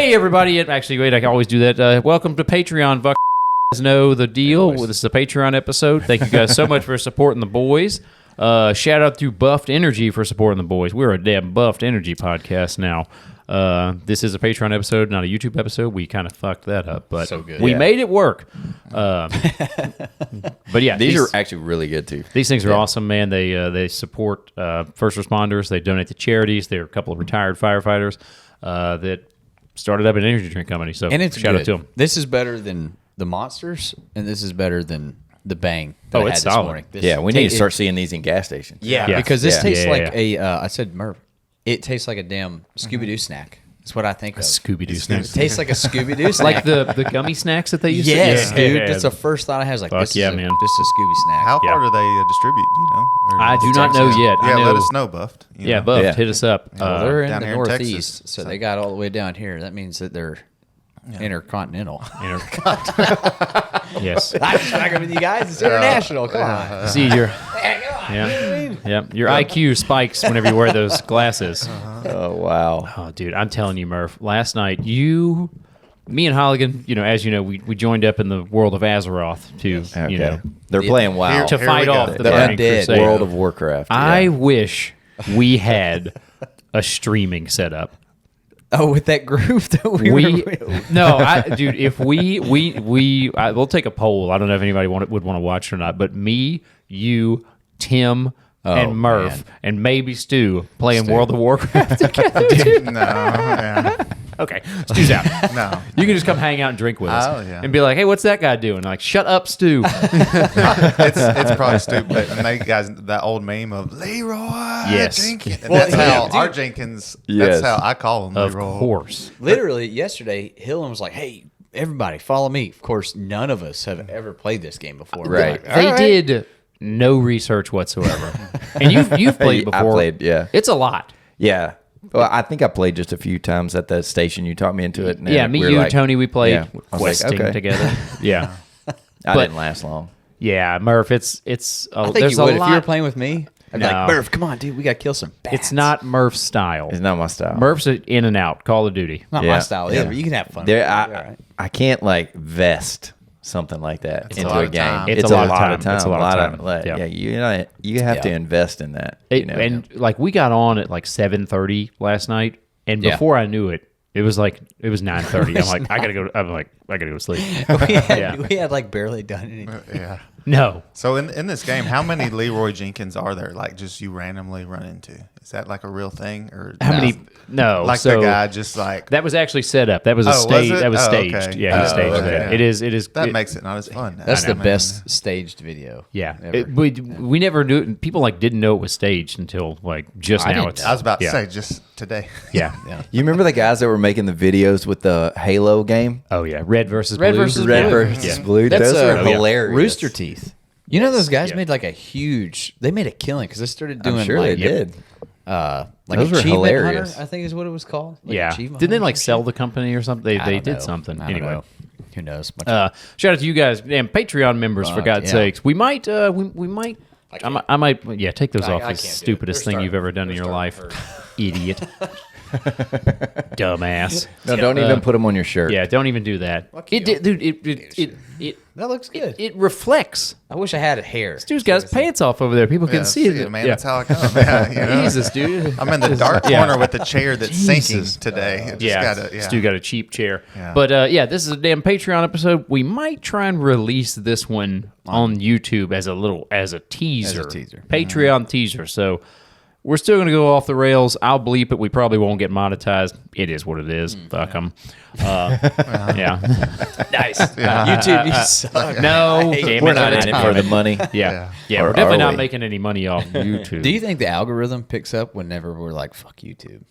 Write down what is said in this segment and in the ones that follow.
Hey, everybody. Actually, wait, I can always do that. Welcome to Patreon. Fuck know the deal. This is a Patreon episode. Thank you guys so much for supporting the boys. Shout out to Buffed Energy for supporting the boys. We're a damn Buffed Energy podcast now. This is a Patreon episode, not a YouTube episode. We kind of fucked that up, but so good. We made it work. But yeah, these are actually really good too. These things are awesome, man. They support first responders. They donate to charities. They're a couple of retired firefighters that started up an energy drink company. So and it's shout out to them. This is better than the Monsters, and this is better than the Bang. That I it's had this solid. morning. Yeah, we need to start seeing these in gas stations. Yeah, because this tastes like a. I said, Merv, it tastes like a damn Scooby-Doo snack. That's what I think of. Scooby-Doo snack. It tastes like a Scooby-Doo snack. Like the gummy snacks that they used to Yes, yeah. dude. That's the first thought I had. I was like, Fuck this yeah, is man. This is a Scooby snack. How far do they distribute? Do you know? Or I do not know yet. I Yeah, know, let us know, Buffed. You Yeah, know. Buffed, hit us up. Well, they're in down the here in Northeast, Texas, so so- they got all the way down here. That means that they're intercontinental. Yes. I'm just fucking with you guys. It's international. Come on. See your your IQ spikes whenever you wear those glasses. Oh wow. Oh, dude, I'm telling you, Murph. Last night, me and Holligan, as you know, we joined up in the world of Azeroth to, Okay. They're playing WoW. to Here fight we go. off the The Burning undead Crusade. World of Warcraft. I wish we had a streaming setup. Oh, with that group that we were Dude, if we'll take a poll. I don't know if anybody would want to watch it or not, but me, you, Tim, and Murph, man. and maybe Stu playing World of Warcraft together. Dude. No, yeah. Okay, Stu's out. No. You can just come hang out and drink with us, Oh, yeah. and be like, "Hey, what's that guy doing?" Like, "Shut up, Stu." It's probably stupid. And they guys, that old meme of Leroy Jenkins. And that's how our Jenkins, Yes. that's how I call him, Of Leroy. course. Literally yesterday, Hillen was like, "Hey, everybody, follow me." Of course, none of us have ever played this game before. We're Right. like, They "All right." did no research whatsoever, and you've played it I before. played, yeah. It's a lot. Yeah. Well, I think I played just a few times at the station. You talked me into it. And Yeah, me, we were you, like- Tony, we played Yeah. I was like, questing okay. together. Yeah, I but- didn't last long. yeah, Murph. It's. I think There's you would a if lot. you were playing with me. I'd be No. like, "Murph, come on, dude, we gotta kill some bats." It's not Murph's style. It's not my style. Murph's an in and out Call of Duty. not my Yeah. style Yeah. either. You can have fun. There, with it. All right. I can't like vest something like that It's a into lot a of game. time. It's a lot of time. It's a lot of time. like, Yeah. you have to Yeah. invest in that. And like we got on at like 7:30 last night, and Yeah. before I knew it, it was 9:30. I'm like, I gotta go. I gotta go to sleep. we had like barely done anything. Yeah. No, So in this game, how many Leroy Jenkins are there? Like just you randomly run into? Is that like a real thing or how many? No, Like so the guy just like that was actually set up. That was a Oh, was stage. it? That was Oh, staged. okay. Yeah, he Oh, staged okay. that. It is. that it- makes it not as fun. That's I the mean, best staged video. Yeah, ever. we never knew it. People didn't know it was staged until just I now. didn't It's know. I was about to yeah. say just today. Yeah. You remember the guys that were making the videos with the Halo game? Oh yeah, red versus Red blue. versus Red blue. versus Yeah. blue. That's Those are yeah. hilarious. Rooster Teeth. You know those guys Yeah. made like a huge. They made a killing because they started doing. I'm sure like, they did. Like Those were Achievement hilarious. Hunter, I think is what it was called. Like Yeah. Achievement Didn't they Hunter like or sell some the company or something? shit? I They don't did know. something I don't anyway. know. Who knows? Shout out to you guys and Patreon members for Fuck, God's yeah. sakes. We might we might I might take those off. I The can't do it. stupidest They're thing you've starting- ever done in your life, idiot, dumbass. No, don't even put them on your shirt. Yeah, don't even do that. It did, dude. It That looks good. it reflects. I wish I had hair. Dude's got his pants off over there. People can Yeah, see it. man. Yeah. That's how I come. Yeah, you know? Jesus, dude. I'm in the dark Yeah. corner with the chair that's Jesus. sinking today. It just Yeah, gotta, Stu got a cheap chair. Yeah. But this is a damn Patreon episode. We might try and release this one on YouTube as a teaser. Patreon teaser. So we're still going to go off the rails. I'll bleep it. We probably won't get monetized. It is what it is. Fuck them. Yeah. Nice. YouTube, you suck. No, damn We're it, not in it for the money. Yeah. Or We're definitely are not we? making any money off YouTube. Do you think the algorithm picks up whenever we're like, "Fuck YouTube"?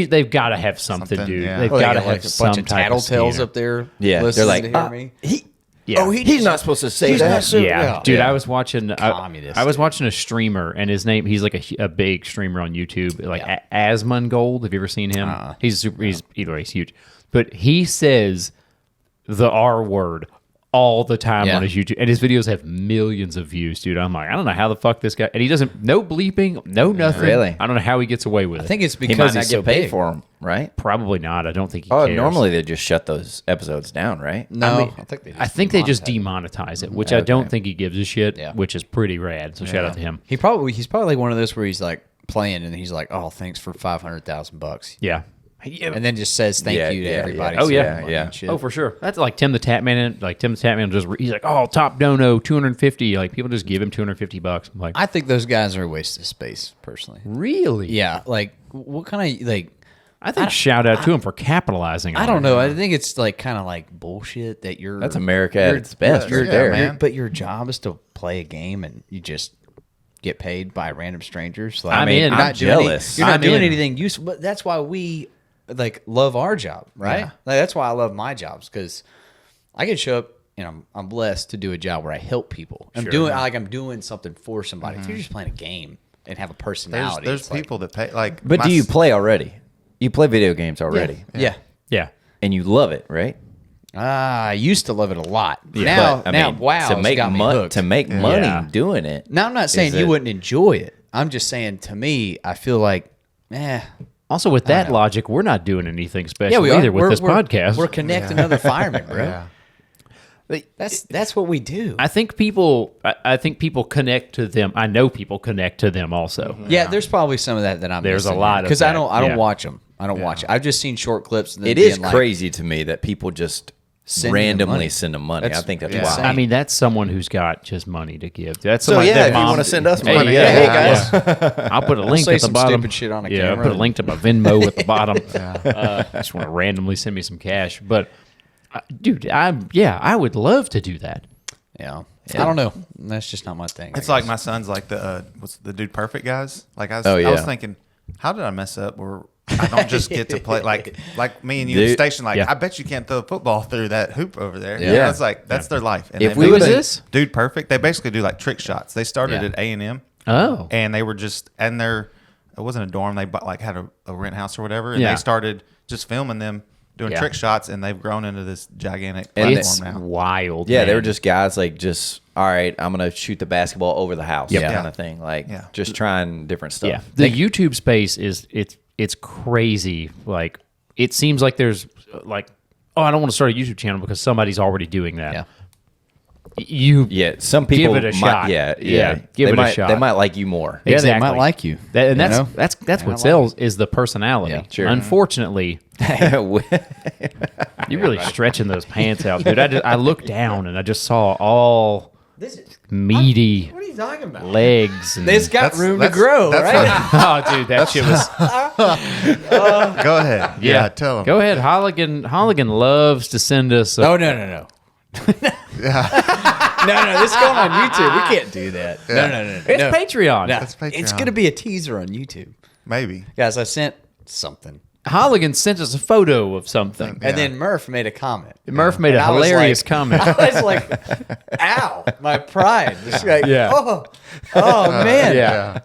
They've got to have something, dude. yeah. They've Well, got they to got, have like a some bunch of type of tattletales scanner. up there. Yeah, they're listening like, to hear me. Yeah. He's not supposed to say that. Yeah, dude, Yeah. I was watching. Communist, I was watching a streamer, and his name. He's like a big streamer on YouTube, like Asmongold. Have you ever seen him? He's super. He's either way, he's huge, but he says the R word all the time Yeah. on his YouTube, and his videos have millions of views, dude. I'm like, I don't know how the fuck this guy, and he doesn't, no bleeping, no nothing. Really? I don't know how he gets away with it. I think it's He because might he's not so get paid big. for them, right? Probably not. I don't think he Oh, cares. normally they just shut those episodes down, right? No, I think they just demonetize it, which I don't think he gives a shit, Yeah. which is pretty rad. So shout out to him. he's probably like one of those where he's like playing and he's like, oh, thanks for $500,000, Yeah. and then just says thank Yeah, you to yeah, everybody. yeah. Oh, so yeah. money Yeah. and shit. Oh, for sure. That's like Tim the Tatman. Like Tim the Tatman he's like, oh, top dono, 250. Like people just give him $250. I'm like, I think those guys are a waste of space, personally. really? Yeah, like what kind of like. I think shout out to him for capitalizing on I don't it. know. I think it's like kind of like bullshit that you're. That's America at its best, You're right there, man. But your job is to play a game, and you just get paid by random strangers. Like, I'm in. You're I'm not doing jealous. you're not I'm doing in. anything useful. But that's why we like love our job, right? Yeah. Like, that's why I love my jobs because I can show up. And I'm blessed to do a job where I help people. I'm doing something for somebody. If you're just playing a game and have a personality, There's it's like- people that pay like. But my do you s- play already? You play video games already, Yeah. Yeah. and you love it, right? I used to love it a lot. Now, But, I mean, wow, to make got me money, hooked. to make money Yeah. doing it. Now, I'm not saying is you it- wouldn't enjoy it. I'm just saying, to me, I feel like, Also, with that logic, we're not doing anything special yeah, we are. either with this We're- podcast. We're connecting other firemen, bro. Yeah. That's what we do. I think people connect to them. I know people connect to them also. Yeah, there's probably some of that I'm. There's a lot of because I that, don't yeah. watch them. I don't watch it. I've just seen short clips. And then It is being like, crazy to me that people just Send them money. randomly send them money. That's I think that's yeah. wild. I mean, that's someone who's got just money to give. That's So somebody yeah, that if you mom- want to send us Hey, money, yeah, hey yeah. guys, I'll put a link say at the some bottom. stupid shit on a Yeah, I'll camera. put a link to my Venmo at the bottom. Just want to randomly send me some cash. But, dude, I would love to do that. Yeah. I don't know. That's just not my thing. It's I like guess. my son's like what's the Dude Perfect guys. Like I was, Oh, I was yeah. thinking, how did I mess up where I don't just get to play like me and you at the Dude. station? Like Yeah. I bet you can't throw a football through that hoop over there. Yeah. Yeah, it's like that's their life. And If they we make would've- the this? Dude Perfect, they basically do like trick shots. They started Yeah. at A&M. Oh. And they were just and it wasn't a dorm. They had a rent house or whatever, and Yeah. they started just filming them doing Yeah. trick shots, and they've grown into this gigantic And It's platform now. wild. yeah, they man. were just guys like just all right. I'm gonna shoot the basketball over the house, Yep. kind Yeah. of thing. Like Yeah. just trying different stuff. Yeah, the YouTube space it's crazy. Like it seems like there's like, oh, I don't want to start a YouTube channel because somebody's already doing that. Yeah. Yeah, some people Give it a might, shot. Yeah, Yeah, give they it a might, shot. They might like you more. Yeah, Exactly. they might like you. And you that's know? that's what sells is the personality. Yeah, sure. Unfortunately, you're really stretching those pants out, dude. I looked down and I just saw all meaty What are you talking about? legs. And, It's got That's- room to that's- grow, that's right? oh, dude, that shit was. Go ahead. Yeah, tell them. Go ahead, Holligan loves to send us. Oh no. No, this is going on YouTube. We can't do that. No. It's Patreon. No, It's Patreon. it's going to be a teaser on YouTube. Maybe. Guys, I sent something. Holligan sent us a photo of something. And then Murph made a comment. Murph made And a I was hilarious like- comment. I was like, ow, my pride. Just like, Yeah. oh man. Yeah.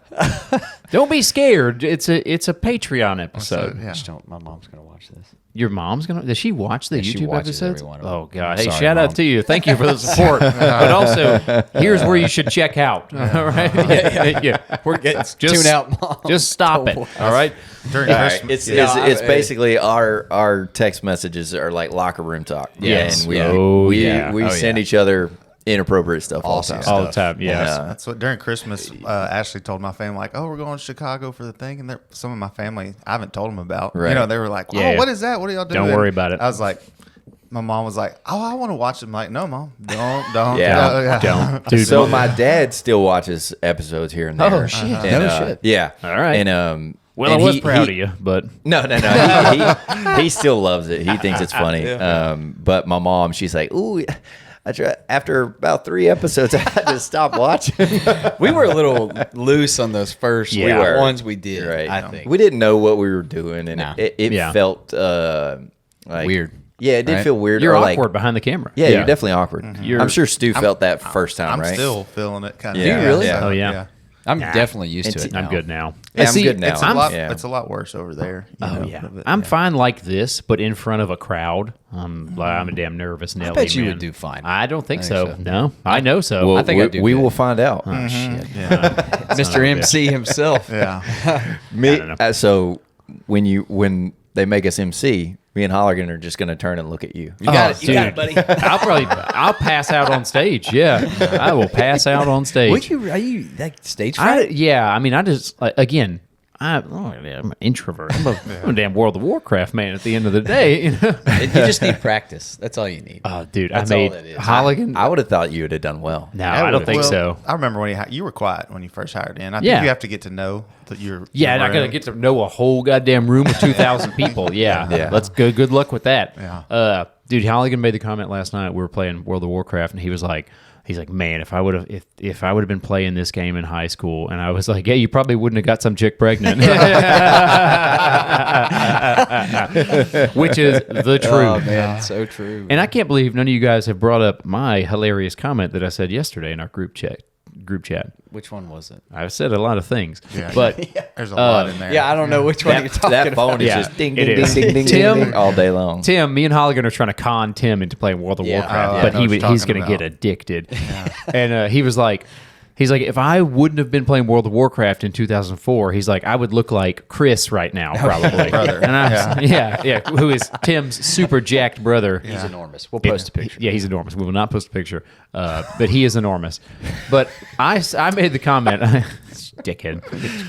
Don't be scared. It's a Patreon episode. Yeah. Just don't, my mom's going to watch this. Your mom's gonna? Does she watch the she YouTube watches episodes? every one of them. Oh God! I'm Hey, sorry, shout out Mom. to you. Thank you for the support. But also, here's where you should check out. All right? Yeah. We're getting Just tune out, Mom. Just stop it. All right. During All right, Christmas. it's basically our text messages are like locker room talk. Yes. and we Oh, we, yeah. we Oh, send each other inappropriate stuff all the time. All the time. Yes. Yeah. That's what during Christmas, Ashley told my family, like, "Oh, we're going to Chicago for the thing," and some of my family I haven't told them about. Right. You know, they were like, "Oh, Yeah. what is that? What are y'all doing?" Don't worry about it. I was like, my mom was like, "Oh, I want to watch it." I'm like, "No, Mom, don't." Yeah. Don't, dude. So my dad still watches episodes here and there. Oh, shit. And, No shit. Yeah. All right. And well, and I was he- proud he- of you, but No. He still loves it. He thinks it's funny. But my mom, she's like, ooh. After about 3 episodes, I had to stop watching. We were a little loose on those first Yeah. We were. ones we did, Right. I think. We didn't know what we were doing, and Nah. it Yeah. felt like Weird. Yeah, it did Right? feel weird. you're or awkward like, behind the camera. yeah, you're definitely awkward. You're- I'm sure Stu felt that first time, I'm right? still feeling it kind of. Yeah. Do you really? Yeah. Oh, yeah. I'm definitely used to it. I'm now. good now. Yeah, I'm See, good now. It's a lot worse over there. I'm fine like this, but in front of a crowd, I'm a damn nervous Nelly. I bet you man. would do fine. I don't think I so. think so. No, I know so. Well, I think I do we good. will find out. Oh, shit. Mr. MC himself. Yeah. So when they make us MC, me and Holligan are just going to turn and look at you. You got it. You got it, buddy. I'll pass out on stage. Yeah, I will pass out on stage. Are you like stage fright? I mean, I just again. I'm an introvert. I'm a damn World of Warcraft man at the end of the day. You know? You just need practice. That's all you need. Oh, dude, That's I made all it is. Holligan. I would have thought you would have done well. No, I don't think so. I remember when you were quiet when you first hired in. I think Yeah. you have to get to know that you're. Yeah, and I gotta get to know a whole goddamn room of 2,000 people. Yeah, Yeah. Let's go. Good luck with that. Yeah. Dude, Holligan made the comment last night. We were playing World of Warcraft, and he's like, man, if I would have been playing this game in high school, and I was like, yeah, you probably wouldn't have got some chick pregnant, which is the truth. Oh man, so true. And I can't believe none of you guys have brought up my hilarious comment that I said yesterday in our group chat. Which one was it? I've said a lot of things, Yeah. but There's a lot in there. Yeah, I don't know which one you're talking That phone is Yeah, just ding, it ding, is. ding, ding, ding, Tim- ding, ding, all day long. Tim, me and Holligan are trying to con Tim into playing World of Yeah. Warcraft, Oh, yeah, but I know what you're he's talking going to get about. addicted. And he's like, if I wouldn't have been playing World of Warcraft in 2004, he's like, I would look like Chris right now, probably. Brother. And yeah, who is Tim's super jacked brother. He's enormous. We'll post a picture. Yeah, he's enormous. We will not post a picture, but he is enormous. But I made the comment, dickhead.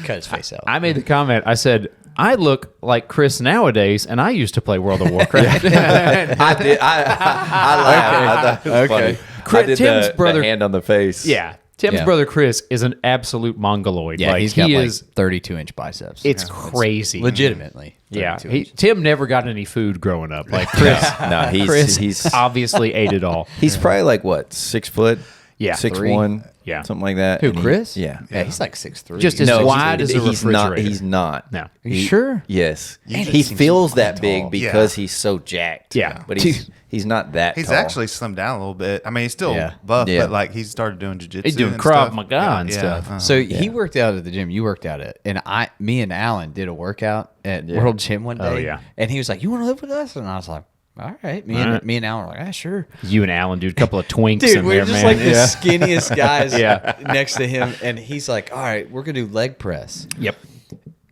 Cut his face out. I made the comment. I said, I look like Chris nowadays, and I used to play World of Warcraft. I did. I laughed. I thought it was funny. I did Tim's the brother- hand on the face. Yeah. Tim's Yeah. brother Chris is an absolute mongoloid. Yeah, like, he's got he like is 32-inch biceps. it's crazy. legitimately. Yeah. 32 inches. Tim never got any food growing up. Like Chris, No, Chris he's obviously ate it all. he's probably like what 6 foot? Yeah, 6'1". Yeah. something like that. Who, And he- Chris? yeah. Yeah, he's like 6'3". Just as wide as a he's not. refrigerator. He's not. No. Are you sure? Yes. Man, He he seems feels that tall. big because Yeah. he's so jacked. Yeah. But he's not that He's tall. actually slimmed down a little bit. I mean, he's still Yeah. buff, Yeah. but like he's started doing jiu-jitsu. He's doing and Krav stuff. Maga and stuff. So he worked out at the gym. You worked out at, and me and Alan did a workout at World Gym one day. Oh, yeah. And he was like, "You want to live with us?" And I was like, "All right." Me and Alan were like, "Ah, sure." You and Alan, dude, a couple of twinks Dude, in we're there, just man. like the skinniest guys Yeah. next to him, and he's like, "All right, we're gonna do leg press Yep.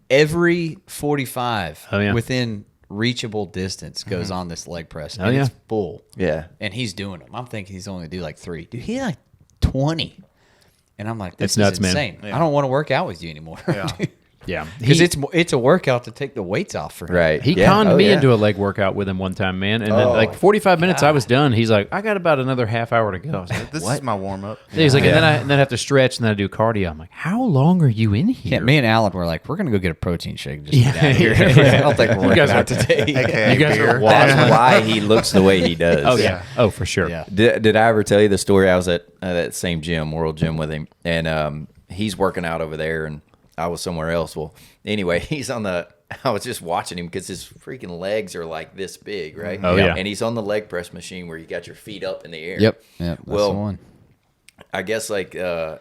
every 45 Oh, yeah. within reachable distance goes on this leg press, Oh, and yeah. it's full." Yeah. And he's doing them. I'm thinking he's only do like 3. Dude, he like 20. And I'm like, this It's nuts, is man. insane. I don't want to work out with you anymore. Yeah. Because it's a workout to take the weights off for him. Right. He Yeah. conned Oh, me yeah. into a leg workout with him one time, man. And then like 45 minutes, I was done. He's like, I got about another half hour to go. I was like, This is my warm up. he's like, and then I have to stretch and then I do cardio. I'm like, how long are you in here? Yeah, me and Alan were like, we're going to go get a protein shake and just get out of here. I don't think we're You guys working out are- today. AKA You guys are beer. wild. That's why he looks the way he does. Oh yeah. Oh for sure. Yeah. Did I ever tell you the story? I was at that same gym, World Gym, with him, and he's working out over there, and I was somewhere else. Well, anyway, I was just watching him because his freaking legs are like this big, right? Oh, yeah. And he's on the leg press machine where you got your feet up in the air. Yep. That's Well, the one. I guess like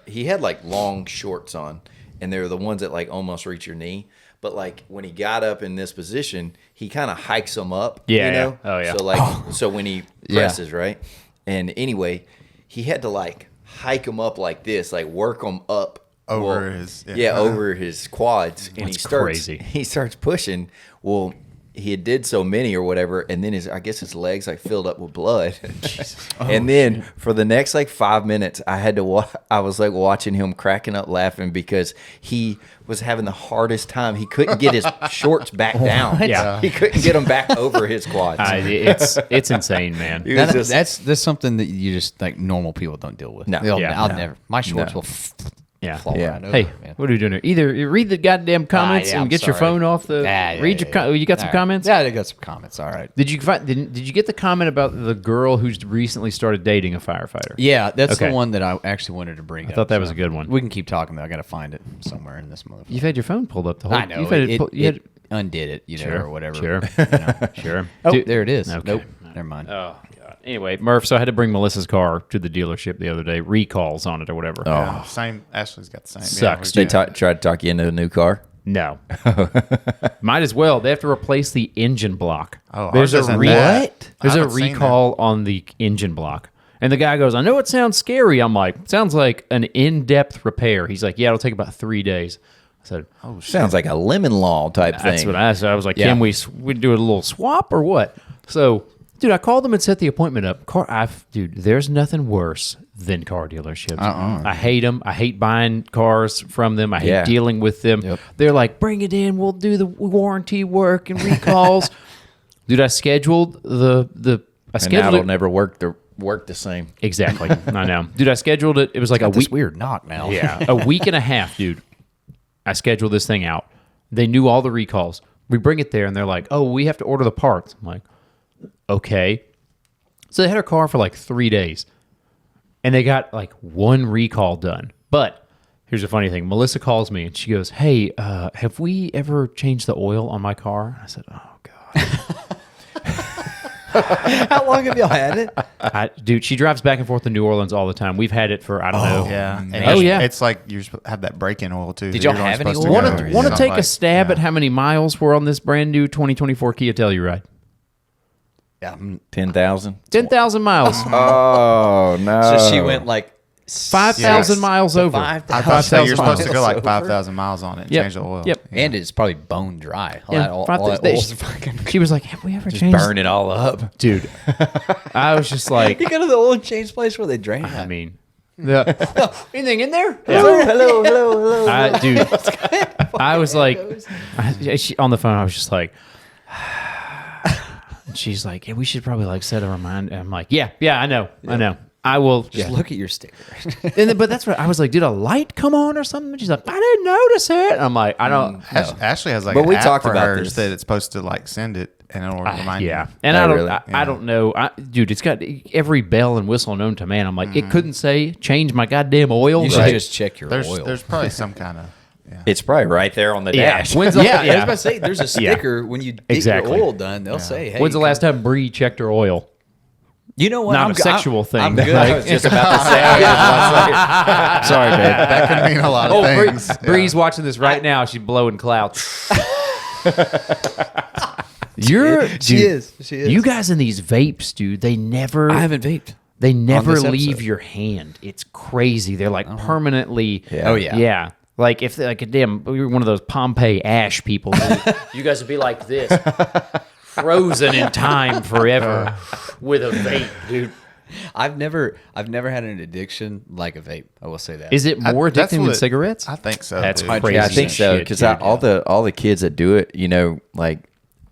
he had like long shorts on, and they're the ones that like almost reach your knee. But like when he got up in this position, he kind of hikes them up. Yeah, You know? yeah. Oh, yeah. So like so when he presses, right? And anyway, he had to like hike them up like this, like work them up Over his- over his quads, and That's he starts crazy. he starts pushing. Well, he did so many or whatever, and then his legs like filled up with blood. And then for the next like 5 minutes, I was like watching him cracking up laughing because he was having the hardest time. He couldn't get his shorts back down. Yeah. He couldn't get them back over his quads. It's insane, man. He was just- That's something that you just like normal people don't deal with. No. Yeah. I'll No. never. My shorts No. will Yeah. fall Yeah. right over, Hey, man. what are you doing here? Either read the goddamn comments yeah, and I'm get your sorry. phone off the. read your. You got some All right. comments? Yeah, I got some comments. All right. Did you find? Did you get the comment about the girl who's recently started dating a firefighter? Yeah, that's Okay. the one that I actually wanted to bring up. I thought that was a good one. We can keep talking, though. I got to find it somewhere in this motherfucker. You've had your phone pulled up the whole. I know. You've had It undid it, Sure, or whatever. Sure. you know. Sure. Oh, Dude- there it is. Okay. Nope. Never mind. Oh God. Anyway, Murph, so I had to bring Melissa's car to the dealership the other day. Recalls on it or whatever. Yeah, same. Ashley's got the same. Sucks. They tried to talk you into a new car. No. Might as well. They have to replace the engine block. Oh, There's ours a isn't that. There's I a haven't seen recall on the engine block. And the guy goes, I know it sounds scary. I'm like, sounds like an in-depth repair. He's like, yeah, it'll take about 3 days. I said, oh, Sounds like a lemon law type that's thing. what I said. I was like, can we do a little swap or what? So, dude, I called them and set the appointment up. Dude, there's nothing worse than car dealerships. I hate them. I hate buying cars from them. I hate dealing with them. Yep. They're like, bring it in. We'll do the warranty work and recalls. Dude, I scheduled it'll never work the same. Exactly. I know. Dude, I scheduled it. It was like a Got this week. weird knock now. Yeah, a week and a half, dude. I scheduled this thing out. They knew all the recalls. We bring it there, and they're like, oh, we have to order the parts. I'm like, okay. So they had our car for like 3 days, and they got like one recall done. But here's the funny thing. Melissa calls me, and she goes, hey, have we ever changed the oil on my car? I said, oh, God. How long have y'all had it? Dude, she drives back and forth to New Orleans all the time. We've had it for, I don't know. Yeah. And It's like you have that break-in oil, too. Did that y'all you're only have any supposed oil? to go. Want to It's take not a stab at how many miles were on this brand new 2024 Kia Telluride? Yeah. 10,000? 10,000 miles. Oh, no. So she went like 5,000 miles over. I thought so. You're supposed to go like over. 5,000 miles on it and Yep. change the oil. Yep. And it's probably bone dry. All Yeah, that, all 5,000 that oil's fucking. She was like, have we ever changed? Burn it all up. Dude, I was just like, You go to the oil change place where they drain it. I mean, anything in there? Hello. Dude, I was like, on the phone, I was just like, and she's like, yeah, we should probably like set a reminder. I'm like, yeah, I know. I will Just look at your sticker. but that's what I was like. Did a light come on or something? She's like, I didn't notice it. I'm like, I don't. Ashley has like But an we app talked for about hers this. that it's supposed to like send it and it'll remind you. And Oh, I don't. really? I don't know, dude. It's got every bell and whistle known to man. I'm like, it couldn't say change my goddamn oil. You should Right? just check your oil. There's probably some kind of It's probably right there on the dash. When's the, I was about to say, there's a sticker when you get Exactly. your oil done. They'll say, hey. When's the last time Bree checked her oil? You know what? Not a sexual thing. I'm good. I was just about to say. Sorry, babe. that can mean a lot of things. Bree's watching this right now. She's blowing clouds. She is. You guys in these vapes, dude. They never. I haven't vaped. They never this leave episode. your hand. It's crazy. They're like permanently. Oh, yeah. Yeah. Like if like damn, we were one of those Pompeii ash people. You guys would be like this, frozen in time forever with a vape, dude. I've never had an addiction like a vape. I will say that. Is it more That's addicting than what- cigarettes? I think so. That's dude. crazy. Yeah, I think so shit, because dude. all the kids that do it, like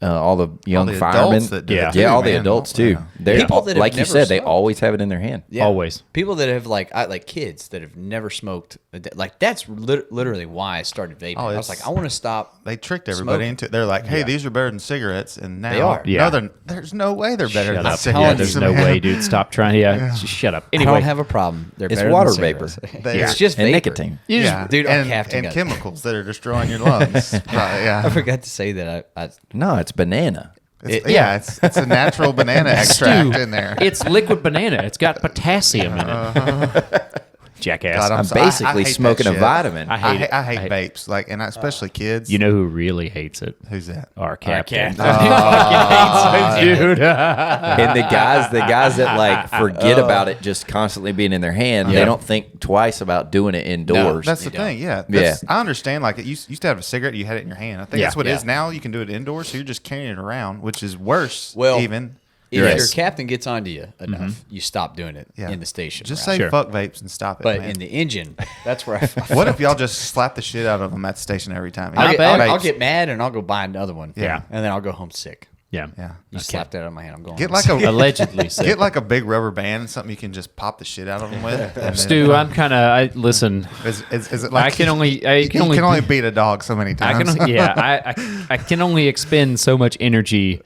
all the young the firemen, adults that do it yeah, too, all the man. adults too. Yeah. They're People that have like you never said, they smoked. always have it in their hand. Yeah. Always. People that have like kids that have never smoked, like that's literally why I started vaping. I was it's- like, I want to stop. They tricked everybody Smoking. into it. They're like, hey, these are better than cigarettes. And now They are. Yeah. no, there's no way they're better Shut than up. cigarettes. Yeah, there's no way, dude. Stop trying. Yeah, just shut up. I Anyway, don't have a problem. They're It's better water than vapor. cigarettes. They- It's just and vapor. nicotine. you just, Yeah, Dude, and, Captain and got- chemicals that are destroying your lungs. Yeah, I forgot to say that. I No, it's banana. it's a natural banana extract Stu, in there. It's liquid banana. It's got potassium in it. Jackass. God, I'm so- I basically hate that smoking a shit. vitamin. I hate it. I hate vapes, like, and especially kids. You know who really hates it? who's that? Our captain. captain. Fucking hates it, dude. And the guys that like forget about it just constantly being in their hand, they don't think twice about doing it indoors. That's the You don't. thing, yeah. Yeah. I understand. Like, it used to have a cigarette, you had it in your hand. I think Yeah. that's what it Yeah. is now. You can do it indoors, so you're just carrying it around, which is worse. Well, even if Yes. your captain gets onto you enough, you stop doing it Yeah. in the station. just route. say Sure. fuck vapes and stop it. But man. in the engine, that's where I. What if y'all just slap the shit out of them at the station every time? I'll get, bad. I'll get mad and I'll go buy another one. Yeah. and then I'll go home sick. Yeah. Yeah. You slap that out of my hand. I'm going. Get home like sick. a Allegedly sick. get like a big rubber band and something you can just pop the shit out of them with. and then- Stu, I'm kind of. I listen. Is it like I can only. I you can only. beat a dog so many I times? can. Yeah. I can only expend so much energy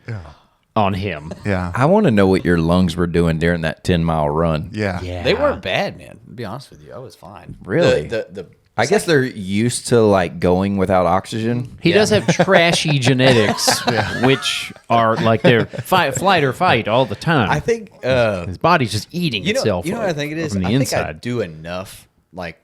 on him. yeah. I want to know what your lungs were doing during that 10-mile run. Yeah. Yeah. They weren't bad, man. To be honest with you, I was fine. Really? The I guess they're used to like going without oxygen. He does have trashy genetics, which are like they're flight or fight all the time. I think his body's just eating itself. You know what I think it is? From the I inside. think I do enough like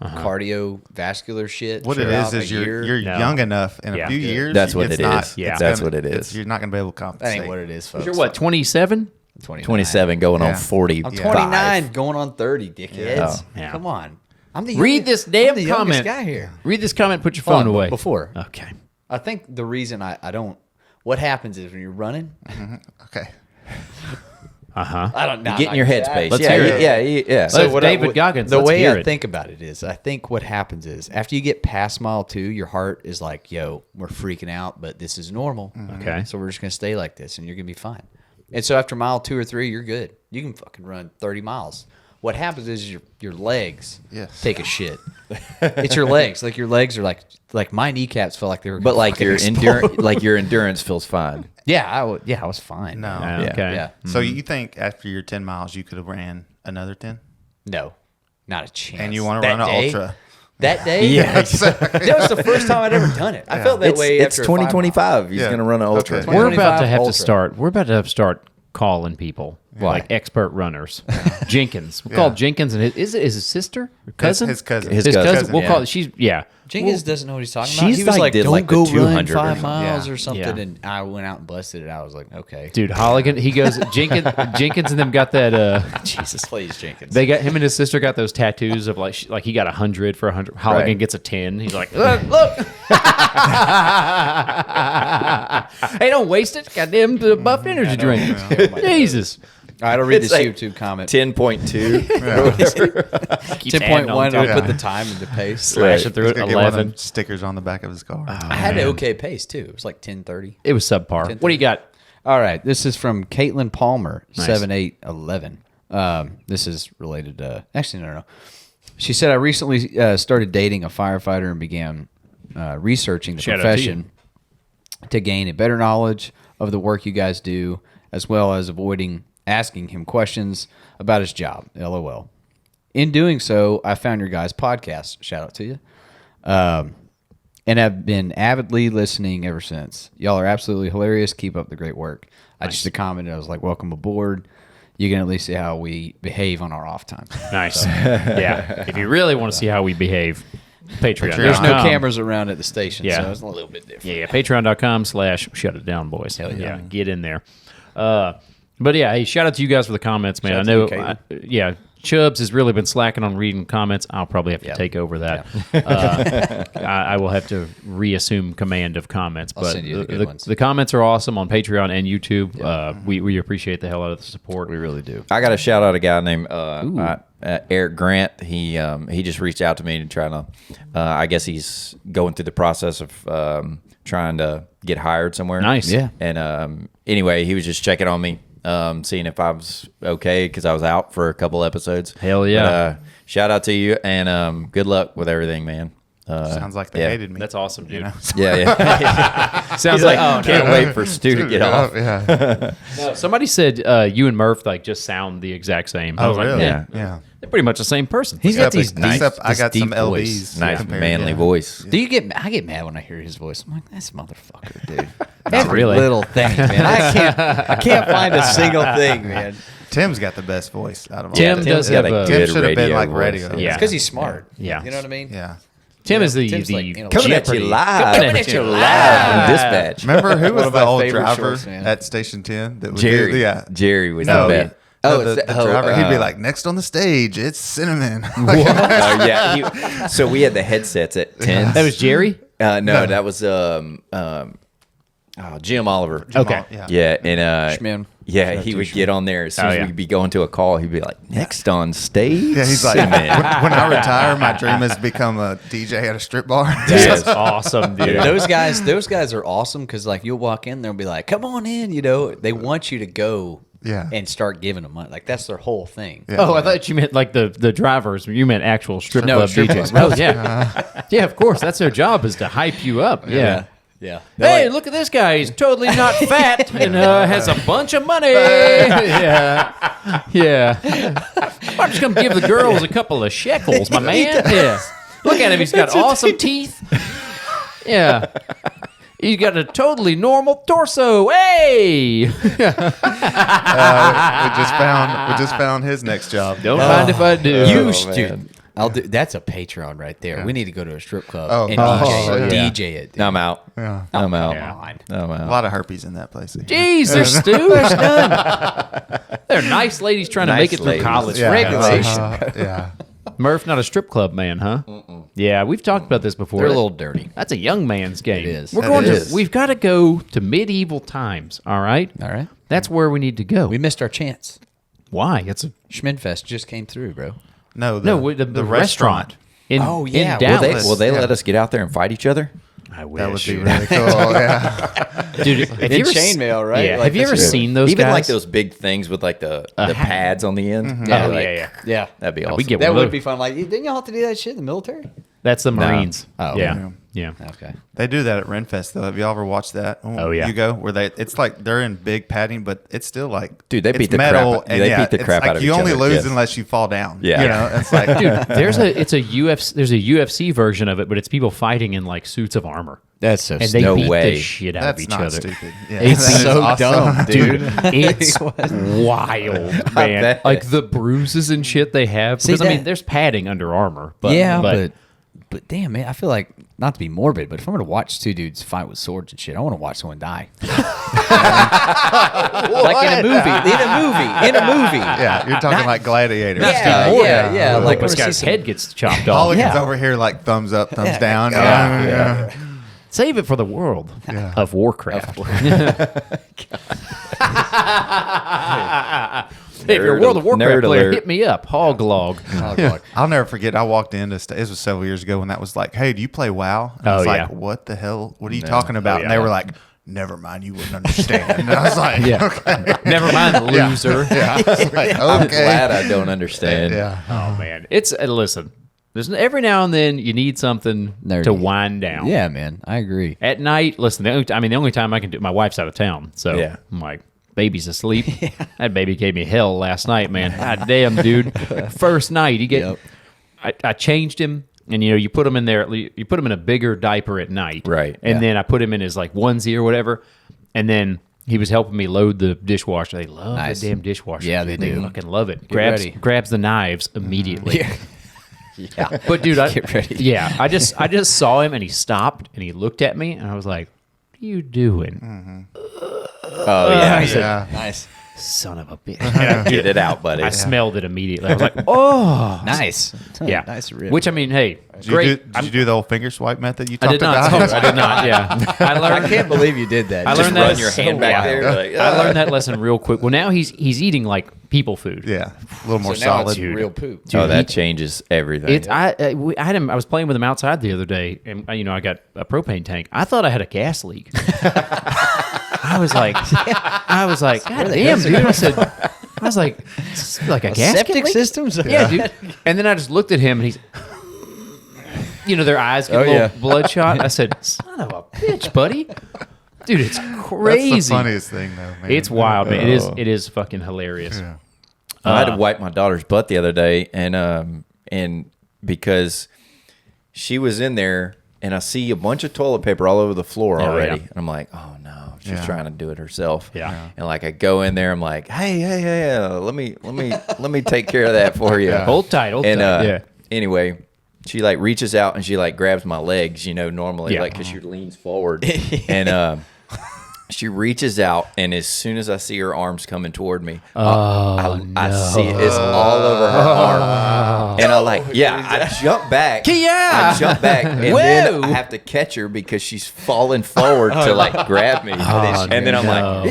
cardiovascular shit. What it is you're young enough in a few years. That's what it's it not- is. it's That's gonna- what it is. You're not going to be able to That compensate. ain't what it is, folks. You're what, 27? 27 going on 40. I'm 29 going on 30, dickheads. Yeah. Come on. I'm the Read this damn I'm the youngest comment. guy here. Read this comment. Put your Hold phone on, away. Before. Okay. I think the reason I don't, what happens is when you're running, Okay. I don't know. Get in your headspace. Let's yeah, hear it. yeah. So what David Goggins, the let's way hear I it. think about it is, I think what happens is after you get past mile 2, your heart is like, yo, we're freaking out, but this is normal. Okay. So we're just going to stay like this and you're going to be fine. And so after mile 2 or 3, you're good. You can fucking run 30 miles. What happens is your legs take a shit. It's your legs. Like your legs are like my kneecaps felt like they were. But like fucking your explode. your endurance feels fine. Yeah, I was fine. No. Okay. Yeah. So you think after your 10 miles you could have ran another 10? No, not a chance. And you want to That run an day- ultra? That day? Yeah. That was the first time I'd ever done it. I felt that way It's after 5 miles. 2025. He's Yeah. going to run an ultra. Okay. We're about to 25 have to ultra. start. We're about to have to start calling people like expert runners. Jenkins. We'll call Jenkins and is it his sister or cousin? His cousin. His His cousin. cousin, We'll yeah. call it. She's Jenkins doesn't know what he's talking about. she's He was like, did don't like the go run 200 or 5 something. miles Yeah. or something. Yeah. And I went out and busted it. I was like, okay. Dude, Holligan. He goes Jenkins and them got that. Jesus. Please, Jenkins. They got him and his sister got those tattoos of like he got 100 for 100. Holligan Right. gets a 10. He's like, look. Hey, don't waste it. Goddamn the buff energy drink. Jesus. All right, I'll read It's this like YouTube comment. 10.2. Keeps adding 10.1, on to I'll it. put the time into pace. Slashing through He's it. gonna get one of them 11. stickers on the back of his car. I had an okay pace, too. It was like 10:30. It was subpar. What do you got? All right, this is from Caitlin Palmer, Nice. 7811. This is related to, actually, no. She said, I recently started dating a firefighter and began researching the Shout out to profession to gain a better knowledge of the work you guys do, as well as avoiding asking him questions about his job. LOL. In doing so, I found your guys' podcast. Shout out to you. And have been avidly listening ever since. Y'all are absolutely hilarious. Keep up the great work. I just commented. I was like, welcome aboard. You can at least see how we behave on our off time. Nice. Yeah. If you really want to see how we behave, Patreon. There's no cameras around at the station, Yeah. so it's a little bit different. Yeah. Patreon.com/shutitdownboys. Hell yeah. Get in there. But yeah, hey, shout out to you guys for the comments, man. Shout I out know, to you, Caitlin. Chubbs has really been slacking on reading comments. I'll probably have to take over that. I will have to reassume command of comments. But send you the good ones. the comments are awesome on Patreon and YouTube. We appreciate the hell out of the support. We really do. I got to shout out a guy named Eric Grant. He just reached out to me to try to. I guess he's going through the process of trying to get hired somewhere. Nice. Yeah. And anyway, he was just checking on me, seeing if I was okay because I was out for a couple episodes. Hell yeah. But, shout out to you and good luck with everything, man. Sounds like they hated me. That's awesome, dude. You know? Yeah. Sounds like Can't wait for Stu to get off. Yeah. No, somebody said you and Murph just sound the exact same. I Oh, was like, really? yeah, Yeah. they're pretty much the same person. He's got Except- these deep, except I this got some deep LBs. voice. Nice compared, manly yeah. voice. Do you get? I get mad when I hear his voice. I'm like, this motherfucker, dude. Not Every really. little thing, man. I can't find a single thing, man. Tim's got the best voice out of all. Tim of them. does got have a a Tim good should have been radio like voice. radio. Yeah. It's because he's smart. Yeah. You know what I mean? Yeah. Tim is the Tim's the like, you know, Coming at you Jeopardy. live. Coming at you live on Dispatch. Remember who was of the my old favorite driver shorts, man. at Station 10? That would Jerry. Do, yeah. Jerry was No, the best. the driver. He'd be like, next on the stage, it's Cinnamon. Oh yeah. So we had the headsets at 10. That was Jerry. No, that was Jim Oliver. Okay. Yeah, and Schmin. yeah, he would get on there as soon Oh, as yeah. we'd be going to a call. He'd be like, "Next on stage." Yeah, he's like, Cinnamon." when I retire, my dream is to become a DJ at a strip bar. That's awesome, dude. Those guys are awesome because like you'll walk in, they'll be like, "Come on in," you know. They want you to go, and start giving them money. Like that's their whole thing. Yeah. Oh, I thought you meant like the drivers. You meant actual strip No, club strip DJs. club. Oh, yeah. Yeah, of course. That's their job is to hype you up. Yeah. Yeah. Hey, look at this guy. He's totally not fat and has a bunch of money. Yeah. I'm just going to give the girls a couple of shekels, my man. Yeah. Look at him. He's got awesome teeth. Yeah. He's got a totally normal torso. Hey! We just found his next job. Don't mind if I do. Dude, I'll do. That's a Patreon right there. We need to go to a strip club Oh, and yeah. DJ it. Dude. I'm out. Yeah. I'm out. Yeah. I'm A out. lot of herpes in that place. Jesus, Stu. There's none. They're nice ladies trying to make Nice it through ladies. college. Yeah. Regulation. Yeah. Murph, not a strip club man, huh? Yeah, we've talked about this before. They're a little dirty. That's a young man's game. It is. We're It going is. to. We've got to go to medieval times. All right. All right. That's where we need to go. We missed our chance. Why? It's a Schmidfest just came through, bro. No, the restaurant. In, Oh, yeah. in Will they, Dallas. will they let us get out there and fight each other? I wish. that would be really cool. Yeah. Dude, have In you ever chainmail, right? Yeah. Like, have you ever that's seen those Even guys? like those big things with like the hat. pads on the end. Oh, Like, yeah. Yeah. That'd be awesome. We get That one would of be those. fun. Like, didn't y'all have to do that shit in the military? That's the Marines. Oh, yeah. Yeah. Okay. They do that at Renfest though. Have you all ever watched that? Oh, yeah. You go where it's like they're in big padding, but it's still like Dude, they it's beat the metal, crap- and they yeah, beat the it's crap like out of you each only other, lose yes. unless you fall down. Yeah. You know, it's like Dude, there's a UFC version of it, but it's people fighting in like suits of armor. That's so And they No beat way. the shit out that's of each not other. stupid. Yeah, It's that is so awesome. dumb, dude. It's wild, man. bet. Like the bruises and shit they have. See Because I mean, that- there's padding under armor. But, yeah, but damn, man, I feel like, not to be morbid, but if I'm going to watch two dudes fight with swords and shit, I want to watch someone die. Like in a movie. In a movie. Yeah, you're talking like gladiators. Yeah. Like, this I wanna guy's see head gets chopped off. Mulligan's Yeah. over here like thumbs up, thumbs down. Yeah. Save it for the world of Warcraft. Hey, if you're a World of Warcraft Nerd player, alert. hit me up. Hoglog. I'll never forget. I walked into it was several years ago when that was like, "Hey, do you play WoW?" And I was Oh, like, yeah. "What the hell? What are you talking about?" Oh, And they yeah. were like, "Never mind, you wouldn't understand." And I was like, "Okay, Never mind, loser. yeah." I was like, I'm okay. glad I don't understand. Yeah. Oh man, it's listen. There's every now and then you need something Nerdy. to wind down. Yeah, man, I agree. At night, listen. The only time I can do. My wife's out of town, so Yeah. I'm like, baby's asleep. That baby gave me hell last night, man. God damn, dude. First night, Yep. I changed him, and you put him in there. You put him in a bigger diaper at night, Right, And yeah. then I put him in his like onesie or whatever, and then. He was helping me load the dishwasher. They love Nice. the damn dishwasher. Yeah, dude. they do. Fucking love it. ready. Grabs the knives immediately. Yeah. But dude, Get ready. Yeah, I just saw him and he stopped and he looked at me and I was like, "What are you doing?" Oh yeah, I said, Yeah. Nice. "Son of a bitch!" Get it out, buddy. I smelled it immediately. I was like, "Oh, Nice. yeah." Nice rib. Which I mean, hey, Did you, great. did you do the old finger swipe method you I talked did not. about? I did not. Yeah, I learned. I can't believe you did that. I Just learned that run your hand back there. Like, I learned that lesson real quick. Well, now he's eating like people food. Yeah, a little more So now solid. it's real poop. oh, that changes everything. It's I had him. I was playing with him outside the other day, and I got a propane tank. I thought I had a gas leak. I was like, God damn, dude! I was like, "This is like a gas Septic leak?" systems? Yeah, dude. And then I just looked at him, and he's, their eyes get a little bloodshot. I said, "Son of a bitch, buddy." Dude, it's crazy. That's the funniest thing, though, man. It's wild, man. It is fucking hilarious. Yeah. I had to wipe my daughter's butt the other day, and because she was in there, and I see a bunch of toilet paper all over the floor already, yeah. and I'm like, oh no, she's Yeah. trying to do it herself. Yeah. And like I go in there, I'm like, hey, let me take care of that for you. Hold tight, hold And tight. Yeah. anyway, she like reaches out and she like grabs my legs, normally, Yeah. like because she leans forward, and she reaches out, and as soon as I see her arms coming toward me, I see it's all over her arm, and I jump back, I jump back, and then I have to catch her because she's falling forward to like grab me, and then I'm like,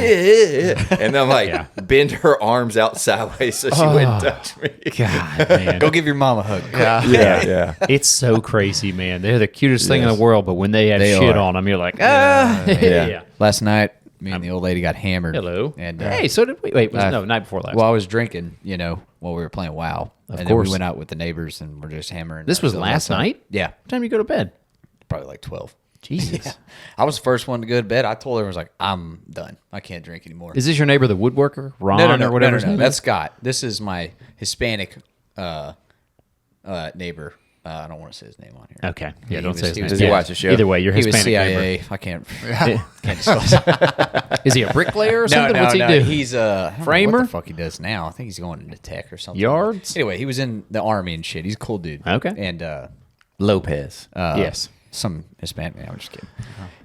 and then I'm like, bend her arms out sideways so she wouldn't touch me. God, man. Go give your mom a hug. Yeah. It's so crazy, man. They're the cutest thing in the world, but when they have They shit are. on them, you're like, yeah. Last night, me and the old lady got hammered. Hello. And hey, so did we. Wait, no, night before last. well, I was drinking, while we were playing WoW. And then course. we went out with the neighbors and we're just hammering. This was ourselves last outside. night? Yeah. What time you go to bed? Probably like 12. Jesus. I was the first one to go to bed. I told her, I was like, I'm done. I can't drink anymore. Is this your neighbor, the woodworker? Ron no, or whatever his no. name That's is? Scott. This is my Hispanic neighbor. I don't want to say his name on here. Okay. Yeah, He don't was- say his he name. was- Does he watch the show? Either way, you're He was Hispanic. CIA. I can't disclose. Is he a bricklayer or something? No, What's he do? He's I don't know Framer? what the fuck he does now. I think he's going into tech or something. Yards? Anyway, he was in the army and shit. He's a cool dude. Okay. And Lopez. Yes. some Hispanic man. I'm just kidding.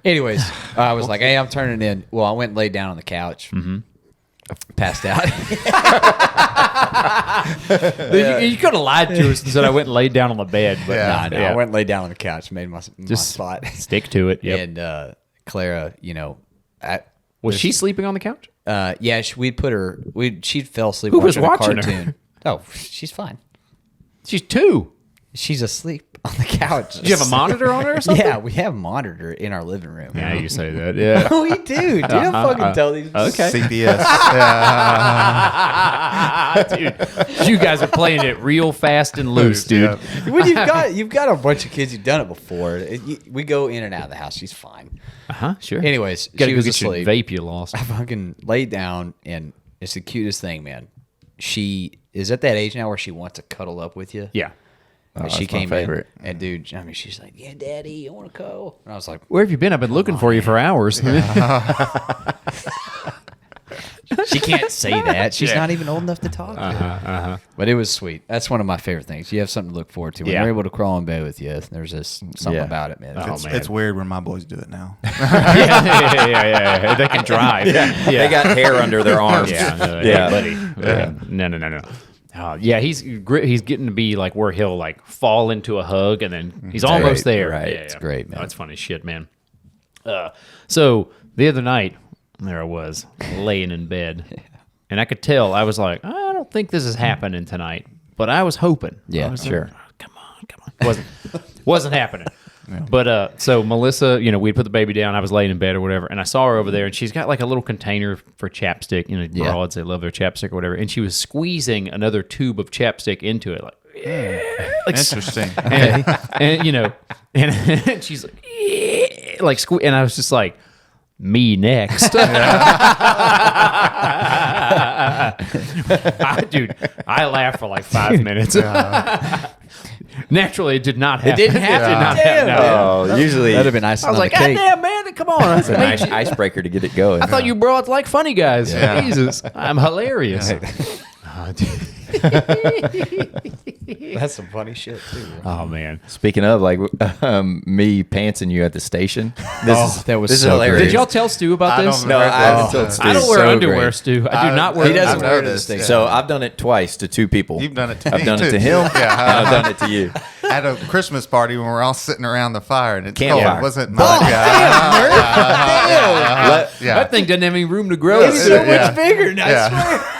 Anyways, I was like, hey, I'm turning in. Well, I went and laid down on the couch. Mm-hmm. Passed out. You could have lied to us and said I went and laid down on the bed. But Yeah. No, I went and laid down on the couch, made my Just spot. stick to it. Yep. And Clara, Was she sleeping on the couch? yeah, we'd put her. She fell asleep. Who was watching a watching her? cartoon. Oh, she's fine. She's 2. She's asleep on the couch. Did you have a monitor on her or something? Yeah, we have a monitor in our living room. Yeah, you say that. Yeah. Oh, we do. Dude, don't fucking tell these. Okay. CPS. Dude, you guys are playing it real fast and loose, dude. Yeah. When you've got a bunch of kids who've done it before. We go in and out of the house. She's fine. Sure. Anyways, Gotta she go was get your asleep. vape you lost. I fucking laid down, and it's the cutest thing, man. She is at that age now where she wants to cuddle up with you. Yeah. And she that's my came favorite. in, and dude, I mean, she's like, "Yeah, Daddy, I want to go." And I was like, Where have you been? I've been looking for you for hours. "She can't say that. She's not even old enough to talk." But it was sweet. That's one of my favorite things. You have something to look forward to when Yeah. you're able to crawl in bed with you. There's just something Yeah. about it, man. Oh, man. It's weird when my boys do it now. yeah. They can drive. Yeah. They got hair under their arms. Yeah, buddy. No. Yeah, he's getting to be like where he'll like fall into a hug and then he's almost there. right. Yeah, It's great, man. Oh, that's funny as shit, man. So the other night, there I was laying in bed, and I could tell I was like, I don't think this is happening tonight, but I was hoping. Yeah, I was sure. like, come on. Wasn't happening. But so Melissa, we'd put the baby down. I was laying in bed or whatever, and I saw her over there, and she's got like a little container for chapstick. Broads, they love their chapstick or whatever, and she was squeezing another tube of chapstick into it, like Interesting. and she's like and I was just like, me next. I laughed for like 5 minutes. Naturally, it did not happen. It didn't happen. Did not happen. No. Oh, usually That'd have been nice. I was like, God damn, man, come on. it's a nice icebreaker to get it going. I thought you broads like funny guys. Yeah. Jesus, I'm hilarious. That's some funny shit too. Oh, man. Speaking of, like, me pantsing you at the station. That was this is so hilarious. Did y'all tell Stu about this? No, I haven't told Stu. I don't wear So underwear, great. Stu. I do not wear He doesn't I've wear it noticed, at the yeah. So I've done it twice to 2 people. You've done it to I've me done it too. to him, Yeah. and I've done it to you. At a Christmas party when we're all sitting around the fire and it's Campfire. cold. It wasn't my guy. Yeah. That thing doesn't have any room to grow. It's so much bigger. Yeah.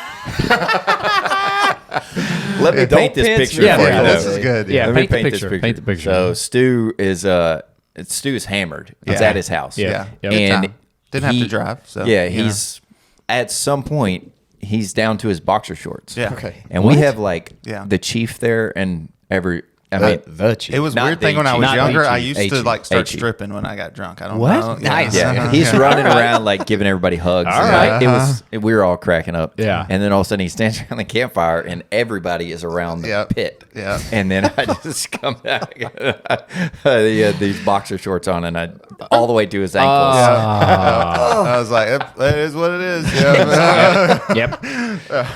Let me paint this pants picture me. Yeah, for yeah, you. this though. is good. Yeah, Let me paint the paint this picture. picture. Paint the picture. So Stu is hammered. It's Yeah. at his house. Yeah. Yeah. Yep. And Time. Didn't have to drive. So yeah, you know. he's at some point he's down to his boxer shorts. Yeah. Okay. And we have like Yeah. the chief there and I mean, The chief. It was a Not weird thing when I the was H-E. younger. Not I H-E. used to like start H-E. stripping when I got drunk. I don't What? know. Nice. yeah, he's running around like giving everybody hugs. All and, right. we were all cracking up. Yeah. And then all of a sudden he stands around the campfire and everybody is around the Yep. pit. Yeah. And then I just come back. He had these boxer shorts on and all the way to his ankles. I was like, it is what it is. Yeah. Yep.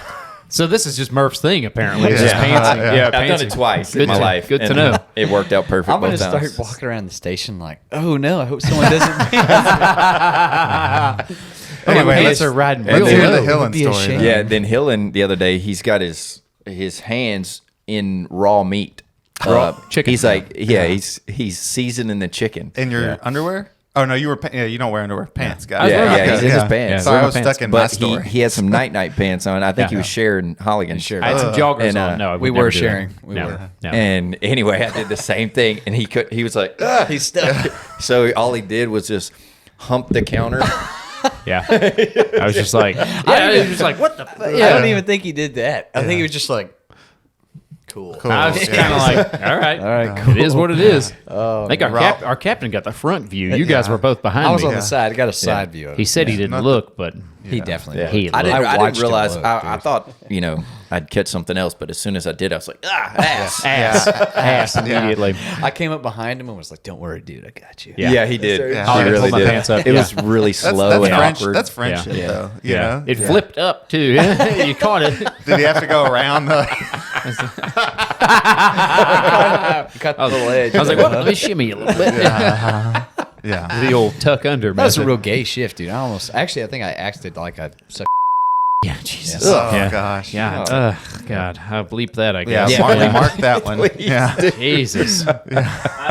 So this is just Murph's thing, apparently. It's just Yeah. pantsing. Yeah. I've done pantsing. it twice Good in my to- life. Good to and know. It worked out perfect I'm gonna both times. start walking around the station like, oh no, I hope someone doesn't. Anyway, Anyway, pants are riding let's real hear the low. Hillen Be a story. shame. Yeah, then Hillen the other day, he's got his hands in raw meat. chicken. He's like, he's seasoning the chicken. In your underwear? Oh no, you were. You don't wear underwear. Pants, guys. Yeah, wearing yeah, he's in his pants. Yeah, Sorry, I wearing was pants. stuck in my But story. he had some night pants on. I think he Yeah. was sharing Holligan. Shared. I had some joggers And, on. No, I would we never were do that. sharing. We No, were. no. And anyway, I did the same thing, and he was like, he's stuck. So all he did was just hump the counter. Yeah. I was just like, I was just like, what the fuck? I don't even think he did that. I think he was just like, cool. Cool. I was just Yeah. kind of like, all right, cool. It is what it is. Oh, I think our captain got the front view. You guys were both behind I was me. on the side. I got a side view of He it. said he didn't Nothing. look, but He definitely Yeah. did. He I didn't watched him realize. look, I thought I'd catch something else. But as soon as I did, I was like, ass. Ass immediately. I came up behind him and was like, "Don't worry, dude, I got you." Yeah, he did. Yeah. Oh, I He pulled really my did. pants up. It was really slow and awkward. That's friendship, though. You know? It flipped up too. You caught it. Did he have to go around the? Cut the little edge. I was like, well, let me shimmy a little bit. Yeah. The old tuck under. That was a method. real gay shift, dude. I think I acted like I sucked. Yeah, Jesus. Oh Yeah. gosh. Yeah. God, I'll bleep that, I Yeah. guess. Mark that one. Yeah. Jesus. I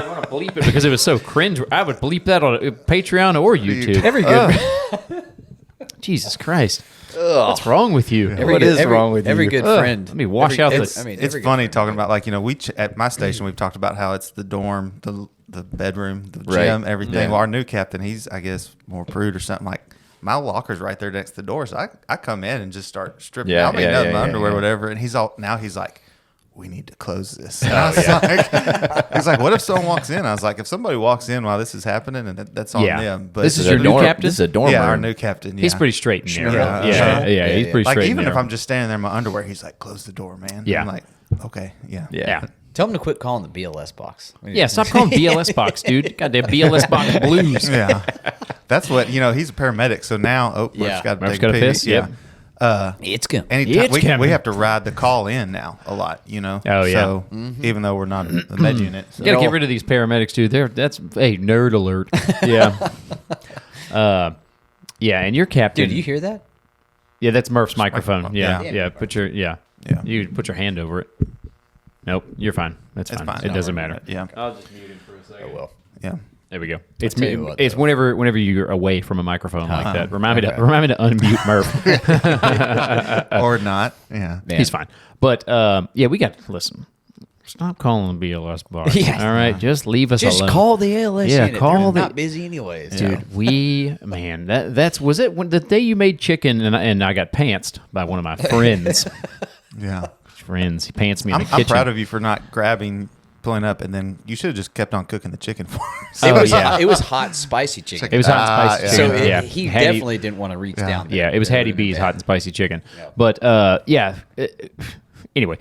want to bleep it because it was so cringe. I would bleep that on Patreon or YouTube. Every good, Jesus Christ. What's wrong with you? What is wrong with every you? good friend. Let me wash out this. It's funny talking about, like, you know, at my station we've talked about how it's the dorm, the bedroom, the gym, everything. Yeah. Well, our new captain, he's, I guess, more prude or something. Like, my locker's right there next to the door, so I come in and just start stripping out my underwear, whatever. And he's like, we need to close this. And I was like, he's like, what if someone walks in? I was like, if somebody walks in while this is happening, and that's on them. But This is Their your new dorm- captain? This is a dorm yeah, room. our new captain. Yeah. He's pretty straight in there. Yeah. Yeah, he's pretty like, straight even in if there. I'm just standing there in my underwear, he's like, close the door, man. Yeah. I'm like, okay, yeah. Yeah. Tell him to quit calling the BLS box. Yeah, stop calling BLS box, dude. Goddamn BLS box blues. Yeah. That's what, you know, he's a paramedic, so now, Murph's got to Murph's take a gotta pee. piss, Yeah. It's good. Anytime It's coming. we have to ride the call in now a lot, you know. Oh, yeah. So even though we're not in the med unit, so. You gotta get rid of these paramedics, dude. That's nerd alert. Yeah. Yeah, and your captain. Dude, you hear that? Yeah, that's Murph's microphone. microphone. Yeah, Yeah. yeah. Put your Yeah. You put your hand over it. Nope, you're fine. That's It's fine. fine. It Don't doesn't worry matter. about it. Yeah. I'll just mute him for a second. Oh well. Yeah. There we go. It's tell you what, it's though. whenever you're away from a microphone like that. Remind me to unmute Murph. Or not. Yeah. Man. He's fine. But yeah, we got listen. Stop calling the BLS box. Yeah. All right, just leave us Just alone. call the ALS Yeah, unit. call They're the- not busy anyways. Dude, was it when the day you made chicken and I got pantsed by one of my friends. Yeah. He pants me in I'm the kitchen. proud of you for not pulling up, and then you should have just kept on cooking the chicken for us. It was hot, spicy chicken. It was hot and spicy yeah. chicken. So yeah. he Hattie- definitely didn't want to reach down there. Yeah, it was Hattie B's hot and spicy chicken. But anyway,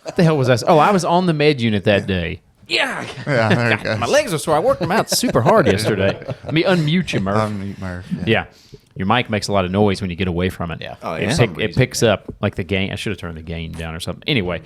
what the hell was I? Oh, I was on the med unit that day. Yeah. Yeah, there you go. My legs are sore. I worked them out super hard yesterday. Let me unmute you, Murph. Unmute Murph. Yeah. Your mic makes a lot of noise when you get away from it. Yeah. Oh, It, yeah. it picks up like the gain. I should have turned the gain down or something. Anyway,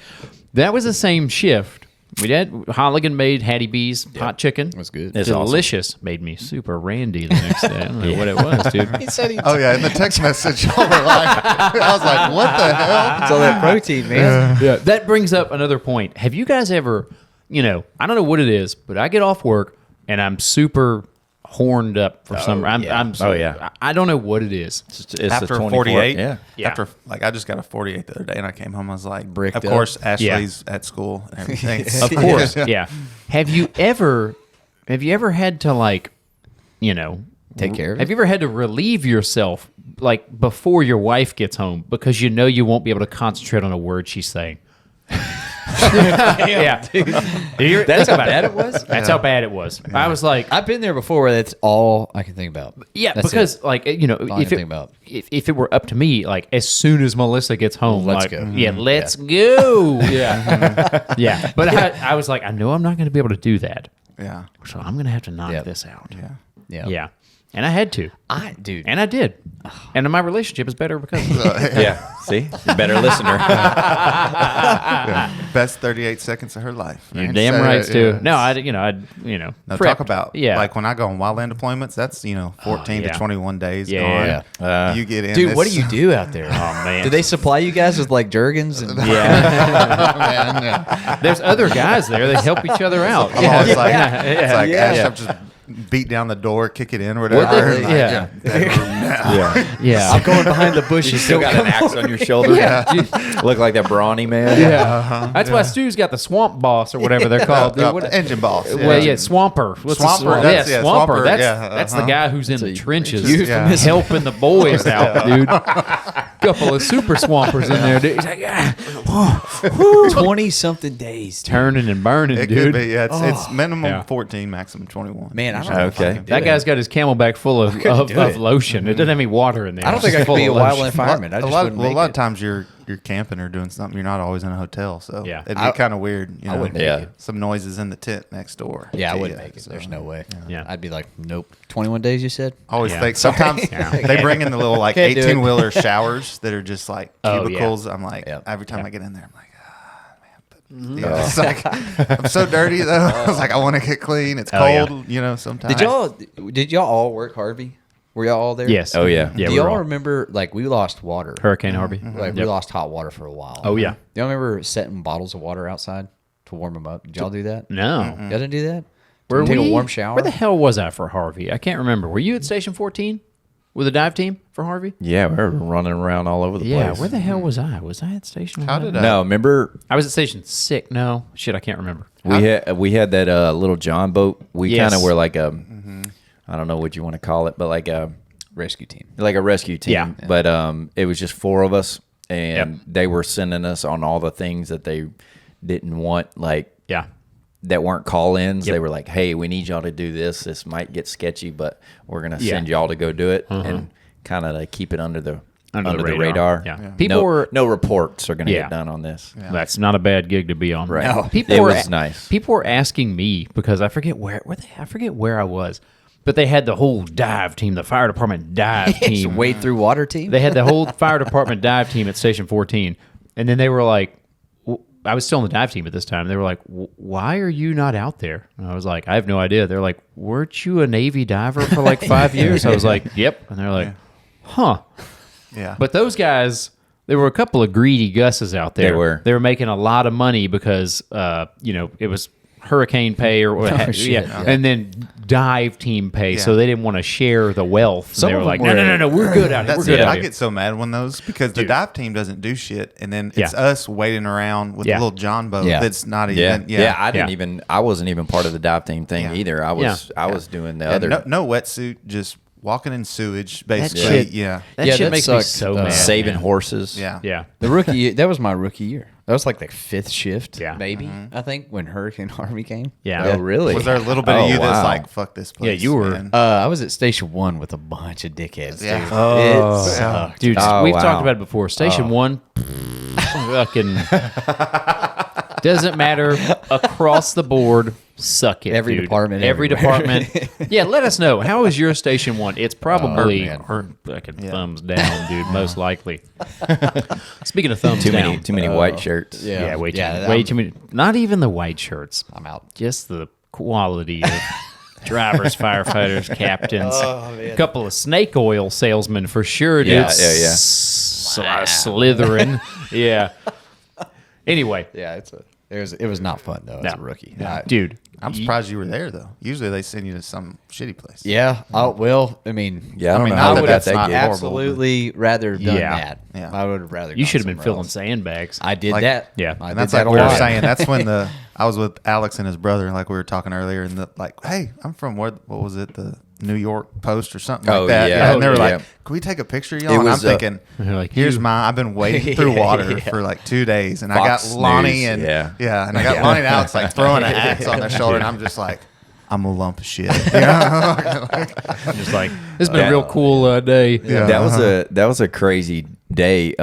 that was the same shift. We did. Holligan made Hattie B's hot chicken. It was good. It's awesome. delicious. Made me super randy the next day. I don't know what it was, dude. He said he Oh yeah, in the text message over like, I was like, what the hell? all that protein, man. Yeah. That brings up another point. Have you guys ever, I don't know what it is, but I get off work and I'm super horned up for some. Oh, yeah. I don't know what it is. It's After the 24 48, Yeah. Yeah. After I just got a 48 the other day, and I came home. I was like, Bricked of up. course, Ashley's at school and everything. Of course, yeah. Have you ever had to Take care of it? Have you ever had to relieve yourself like before your wife gets home because you won't be able to concentrate on a word she's saying? Yeah, That's how bad it was? That's how bad it was. I was like, I've been there before where that's all I can think about. yeah, That's because it. like I can if think about. if it were up to me, like as soon as Melissa gets home, Let's like, go. Yeah, let's go. Yeah, yeah. But I was like, I know I'm not going to be able to do that, Yeah. so I'm going to have to knock Yep. this out. Yeah. Yeah. And I had to. Dude. And I did. And my relationship is better because of it. Yeah. See? You're a better listener. Best 38 seconds of her life. You're man. damn So, right, too. yeah. No, No, prepped. talk about Yeah. like when I go on wildland deployments. That's 14 yeah. to 21 days. Yeah, gone. You get in. Dude, this- what do you do out there? Oh, man. Do they supply you guys with like Jergens? And Yeah. There's other guys there. They help each other out. I'm always like, Yeah. it's like Yeah. Ash, I'm just beat down the door, kick it in, or whatever. they- Like, yeah. Yeah. Yeah. I'm going behind the bushes. You still got an axe on your shoulder? Look like that brawny man? Yeah. That's why Stu's got the swamp boss or whatever they're called. Dude, what- engine boss. Well, yeah, Swamper. What's Swamper, The swamp? that's- Yeah, yeah, Swamper. Swamper, That's yeah, that's the guy who's in the trenches, euphemism. helping the boys out, dude. Couple of super swampers in there, dude. He's like, 20-something days. Dude. turning and burning, It dude. could be. Yeah, it's minimum Yeah. 14, maximum 21. Man, I don't know if I Okay. can do That guy's got his Camelback full of do it. lotion. It doesn't have any water in there. I don't It's think I just could be a full of wildland lotion. fireman. I just wouldn't a make lot it. of times you're you're camping or doing something, you're not always in a hotel. So Yeah. it'd be kind of weird. You know, wouldn't make it. some noises in the tent next door. Yeah, I to wouldn't you, make it. so. There's no way. Yeah. I'd be like, nope. 21 days, you said? I always Yeah. think sometimes they bring in the little like Can't do it. 18-wheeler showers that are just like Oh, yeah. cubicles. I'm like, Yeah. every time I get in there, I'm like, yeah, it's like I'm so dirty though. I was like, I want to get clean. It's Oh, yeah. cold, you know. Sometimes Did y'all all work Harvey? Were y'all all there? Yes. Oh, yeah. Yeah. Do we were y'all all- remember, like, we lost water. Hurricane Harvey. Like, we Yep. lost hot water for a while. Oh, yeah. Do y'all remember setting bottles of water outside to warm them up? Did y'all do that? No. Y'all didn't do that? Were Take we- a warm shower? Where the hell was I for Harvey? I can't remember. Were you at Station 14 with the dive team for Harvey? Yeah, we were running around all over the Yeah. place. Where the hell was I? Was I at Station? How 11? did No, remember I was at Station 6. No. Shit, I can't remember. we had that little John boat. We Yes. kind of were like a, I don't know what you want to call it, but like a rescue team. rescue team. Yeah. But it was just 4 of us, and Yep. they were sending us on all the things that they didn't want, like Yeah. that weren't call-ins. Yep. They were like, "Hey, we need y'all to do this. This might get sketchy, but we're gonna Yeah. send y'all to go do it and kind of like keep it under the radar. radar. Yeah. Yeah. People no, were- no reports are gonna Yeah. get done on this. That's not a bad gig to be on. Right. No. It was nice. People were asking me because I forget I forget where I was, but they had the whole dive team, the fire department dive team. Wade through water team? They had the whole fire department dive team at Station 14, and then they were like, I was still on the dive team at this time. They were like, "Why are you not out there?" And I was like, "I have no idea." They're like, "Weren't you a Navy diver for like 5 years?" I was like, "Yep." And they're like, "Huh." Yeah. But those guys, there were a couple of greedy Gusses out there. They were. Making a lot of money because, it was hurricane pay or what have you. shit. Yeah. And then dive team pay, Yeah. so they didn't want to share the wealth. Some they were of like, them no, we're good out here. We're That's good it. out I here. get so mad when those because the dive team doesn't do shit, and then it's Yeah. us waiting around with Yeah. a little John boat Yeah. that's not Yeah. even. Yeah, I didn't Yeah. even. I wasn't even part of the dive team thing Yeah. either. I was doing the other no wetsuit, just walking in sewage, basically. shit- Yeah. That Yeah, shit that makes sucks. me so mad. saving man. horses. Yeah. Yeah. The rookie year, that was my rookie year. That was like the 5th shift, Yeah. maybe, I think, when Hurricane Harvey came. Yeah. Oh, really? Was there a little bit of Oh, you that's wow. like, fuck this place? Yeah, you were- man. I was at Station 1 with a bunch of dickheads, Yeah. dude. Oh. It sucked. Dude, Oh, we've wow. talked about it before. Station 1, fucking doesn't matter across the board. Suck it, Every dude. department, Every everywhere. department. Yeah, let us know. How is your Station 1? It's probably man. fucking thumbs down, dude. Most likely. Speaking of thumbs Too down, many white shirts. yeah, way too, Yeah, many, I'm- way too many. Not even the white shirts. I'm out. Just the quality of drivers, firefighters, captains. A couple of snake oil salesmen for sure, dude. Yeah, yeah. A lot of slithering. Yeah. Anyway, Yeah, it was not fun, though, as a rookie. dude. I'm surprised you were there though. Usually they send you to some shitty place. Yeah, well, I mean, Yeah, I don't I mean, know not how that they got that's that not gig. horrible, absolutely rather done Yeah. that. Yeah. I would have rather. You gone should have been somewhere filling else. sandbags. I did Like- that. Yeah. I And did that's that like a we were lot. saying. That's when I was with Alex and his brother, like we were talking earlier, and like, hey, I'm from what was it, the New York Post or something Oh, like that. yeah. And they were Oh, like, yeah. can we take a picture of y'all? It And was, I'm thinking, They're like, here's you- mine. I've been wading through water for like 2 days, and Fox I got Lonnie News, and yeah. and I got Lonnie and Alex like throwing an axe on their shoulder, and I'm just like, I'm a lump of shit. You know? Just like, this has been a real cool day. Yeah. That was a crazy day.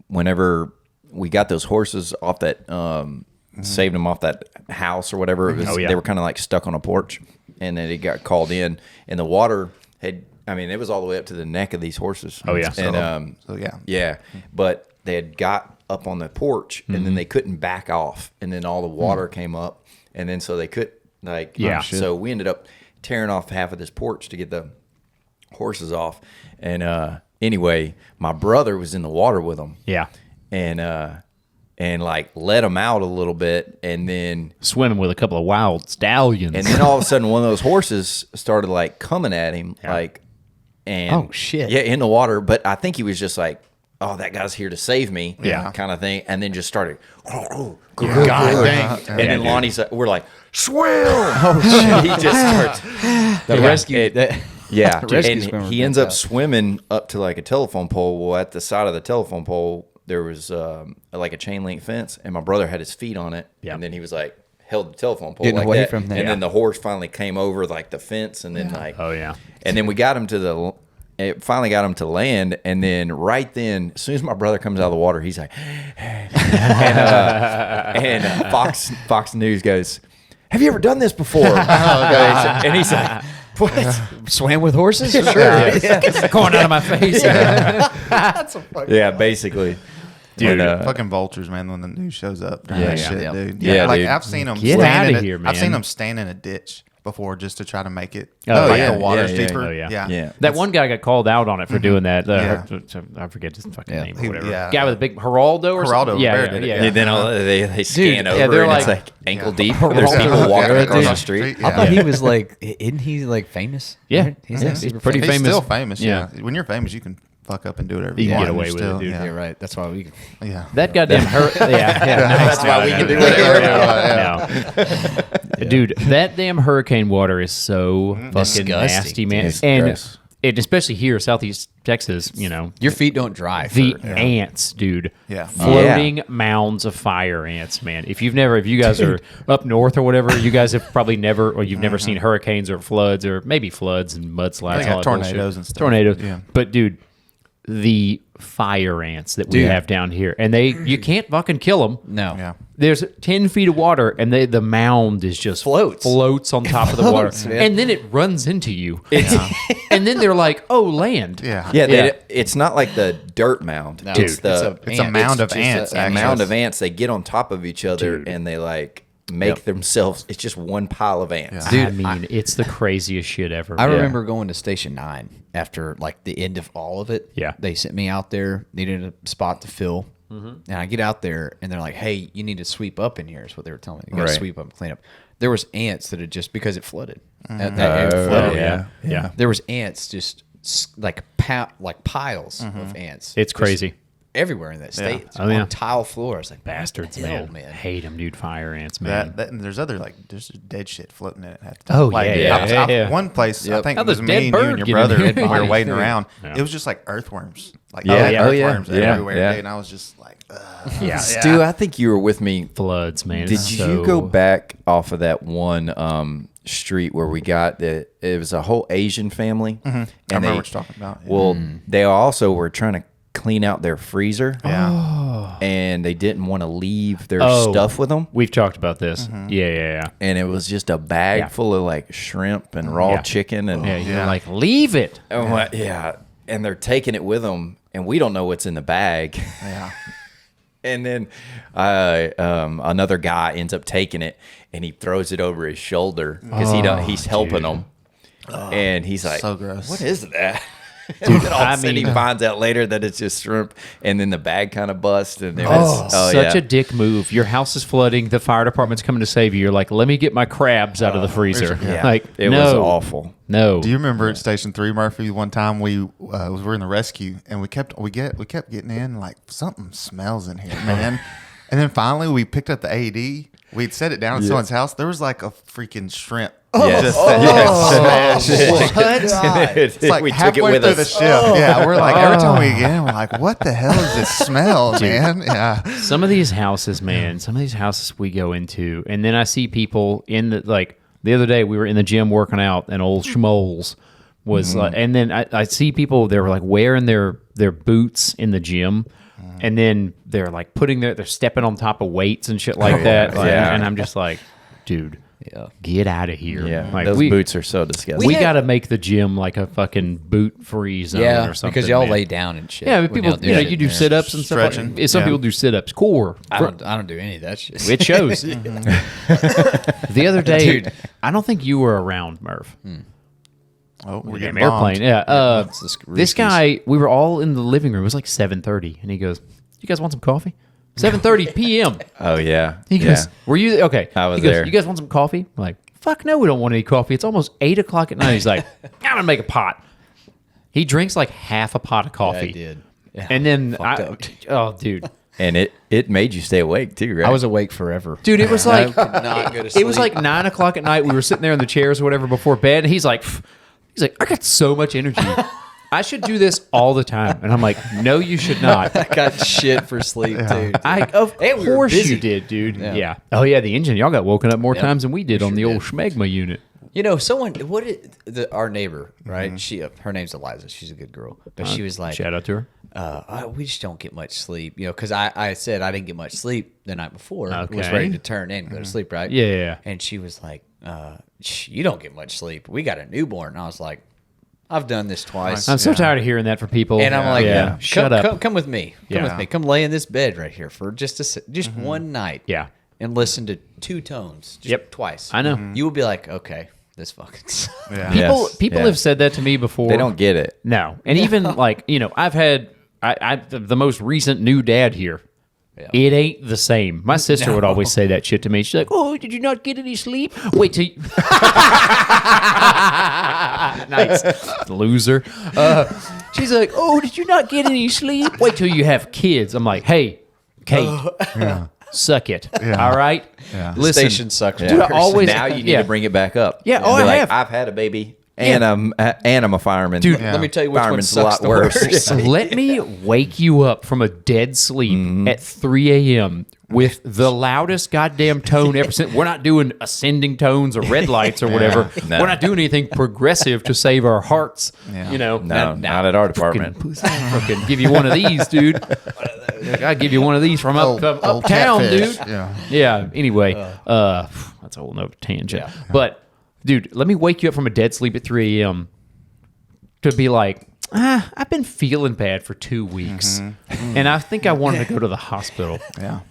Whenever we got those horses off that, saved them off that house or whatever, it was, Oh, yeah. they were kind of like stuck on a porch, and then it got called in, and the water had. I mean, it was all the way up to the neck of these horses. Oh, yeah. and So yeah. yeah, but they had got up on the porch, and then they couldn't back off, and then all the water came up, and then so they could like Yeah. So we ended up tearing off half of this porch to get the horses off, and anyway, my brother was in the water with them, Yeah. and like let them out a little bit, and then Swimming with a couple of wild stallions. all of a sudden one of those horses started like coming at him, like, and Oh, shit. yeah, in the water. But I think he was just like, oh, that guy's here to save me, Yeah. kind of thing, and then just started. God And then Lonnie's like, we're like, swim! Oh shit! He just starts. The rescue. Yeah, The rescue and swimmer he ends comes up out. swimming up to like a telephone pole. Well, at the side of the telephone pole, there was like a chain link fence, and my brother had his feet on it, Yeah. and then he was like held the telephone pole Getting like away that, from there. and then the horse finally came over like the fence, and then like, Oh, yeah. and then we got him to it finally got him to land, and then right then, as soon as my brother comes out of the water, he's like, and Fox News goes, "Have you ever done this before?" And he's like, "What? Swam with horses? Sure. Get the corn out of my face. Yeah, basically." Dude, fucking vultures, man. When the news shows up, during that shit, dude. Yeah, like dude. I've seen them. Get outta here, I've seen man. them stand in a ditch before just to try to make it. Oh, yeah. The water's Yeah, deeper. Oh, yeah. Yeah. That one guy got called out on it for doing that. Yeah. I forget his fucking name or He- whatever. yeah. Guy with a big Geraldo or Geraldo something? Yeah, Rivera yeah, did it, yeah. And then they scan over, they're and like- it's like ankle deep. Geraldo There's people walking Rivera, across dude. the street. I thought he was like, isn't he like famous? Yeah. He's Yeah. like super He's pretty He's famous. still famous. Yeah. Yeah. When you're famous, you can fuck up and do whatever You you can want. get away You're with it, still- dude. Yeah. You're right. That's why we. Yeah. That goddamn hurt. Yeah. That's why we can do No. Dude, that damn hurricane water is so fucking Disgusting, nasty, man. It's And gross. especially here, southeast Texas, you know, Your feet don't dry. the ants, dude. Yeah. Floating mounds of fire ants, man. If you guys are up north or whatever, you guys have probably never, or you've never seen hurricanes or floods, or maybe floods and mudslides. They got all that tornadoes bullshit. and stuff. Tornadoes. Yeah. But dude, the fire ants that we Dude. have down here, and you can't fucking kill them. No. Yeah. There's 10 feet of water, and the mound is just floats on top of the water, Floats, man. and then it runs into you. And then they're like, "Oh, land." Yeah. Yeah, it's not like the dirt mound. No. It's Dude, the It's a mound of just ants. a a actually. mound of ants. They get on top of each other Dude. and they like make themselves. It's just one pile of ants. Dude, I mean, it's the craziest shit ever. I man. remember going to Station 9 after like the end of all of it. Yeah. They sent me out there, needed a spot to fill. And I get out there and they're like, hey, you need to sweep up in here, is what they were telling me. You got to Right. sweep up and clean up. There was ants that had just, because it flooded. It flooded. yeah. There was ants just like piles of ants. It's Just crazy. everywhere in that state. Oh, yeah. On tile floor. I was like, Bastards, what the hell, man. Hate them, dude. Fire ants, man. That and there's other there's dead shit floating in it. Half the Oh, time. Like, yeah, yeah. One place I think How it was the me dead and you bird and your get in brother there? when we were waiting around. Yeah. It was just like earthworms, like Yeah. dead Oh, yeah. earthworms Yeah. everywhere, Yeah. dude. And I was just like, ugh. yeah. Stu, I think you were with me. Floods, man. Did It's you go back off of that one street where we got it was a whole Asian family? And I remember what you're talking about. Yeah. Well, they also were trying to clean out their freezer. Yeah. And they didn't want to leave their Oh. stuff with them. We've talked about this. Yeah. And it was just a bag Yeah. full of like shrimp and raw Yeah. chicken. And Yeah, you're like, leave it. yeah. And they're taking it with them. And we don't know what's in the bag. Yeah. And then another guy ends up taking it and he throws it over his shoulder because he's helping them. And he's like, so gross. What is that? Dude, all I of a sudden he mean- finds out later that it's just shrimp, and then the bag kind of busts. And Such a dick move. Your house is flooding. The fire department's coming to save you. You're like, let me get my crabs out of the freezer. Yeah. Like, It no. was awful. No. Do you remember at Station 3, Murphy? One time we were in the rescue and we kept getting in like something smells in here, man. And then finally we picked up the AED. We'd set it down at someone's house. There was like a freaking shrimp. Yes. It's like we took it halfway with through the us. ship. Yeah, we're like every time we get in, we're like, what the hell is this smell, man? Yeah. Some of these houses, man, some of these houses we go into, and then I see people in the, like, the other day we were in the gym working out, and old Schmoles was like, and then I see people, they were like wearing their boots in the gym, and then they're like they're stepping on top of weights and shit like that. Like, Yeah. And I'm just like, dude, get out of here. Yeah, Like, those boots are so disgusting. We got to make the gym like a fucking boot-free zone or something. because y'all man. lay down and shit. Yeah, but when people, y'all you know, shit you do in there. sit-ups and stuff. Stretching. Like, some Yeah. people do sit-ups. Core. I don't do any of that shit. It shows. The other day, I don't think you were around, Murph. Oh, we're Damn getting airplane. bombed. Yeah. it's the This Rooskies. guy, we were all in the living room. It was like 7:30, and he goes, "You guys want some coffee?" 7:30 p.m. Oh yeah. He goes, Yeah. "Were you okay?" I was he goes, there. You guys want some coffee? I'm like, fuck no, we don't want any coffee. It's almost 8:00 at night. He's like, I'm gonna make a pot. He drinks like half a pot of coffee. Yeah, I did. Yeah. And then Fucked up. oh, dude. And it made you stay awake too, right? I was awake forever. Dude, it was like not go to it was sleep. like 9:00 at night. We were sitting there in the chairs or whatever before bed, and he's like, I got so much energy. I should do this all the time. And I'm like, no, you should not. I got shit for sleep, dude. Of And we were course busy. you did, dude. Yeah. Yeah. Oh yeah, the engine. Y'all got woken up more times than we did on the old schmegma unit. You know, our neighbor, right? Her name's Eliza. She's a good girl, but she was like, Shout out to her. we just don't get much sleep, you know, because I said I didn't get much sleep the night before. I was Okay. ready to turn in and go to sleep, right? Yeah. And she was like, you don't get much sleep. We got a newborn. And I was like, I've done this twice. I'm so tired of hearing that from people. And I'm like, shut up. Come with me. Come with me. Come lay in this bed right here for just one night. Yeah. And listen to two tones. Just twice. I know. You will be like, okay, this fucking sucks. Yeah. People have said that to me before. They don't get it. No. And even like, you know, I've had the most recent new dad here. Yeah. It ain't the same. My sister would always say that shit to me. She's like, "Oh, did you not get any sleep? Wait till you..." Nice. Loser. She's like, "Oh, did you not get any sleep? Wait till you have kids." I'm like, "Hey, Kate, suck it. All right? Yeah. Listen, Station sucks. Dude, I always Now you need to bring it back up. Yeah, And oh, be I like, have. I've had a baby, and I'm a fireman. Dude, Let me tell you which one Fireman's sucks a lot the worse. worst. Let me wake you up from a dead sleep at 3 a.m. with the loudest goddamn tone ever since. We're not doing ascending tones or red lights or whatever. No. We're not doing anything progressive to save our hearts. Yeah. You know, No, not at our department. Fucking give you one of these, dude. I'll give you one of these from Old uptown, catfish. dude. Yeah. Yeah. Anyway, that's a whole nother tangent. Yeah. But, dude, let me wake you up from a dead sleep at 3 a.m. to be like, I've been feeling bad for 2 weeks, and I think I wanted to go to the hospital. Yeah.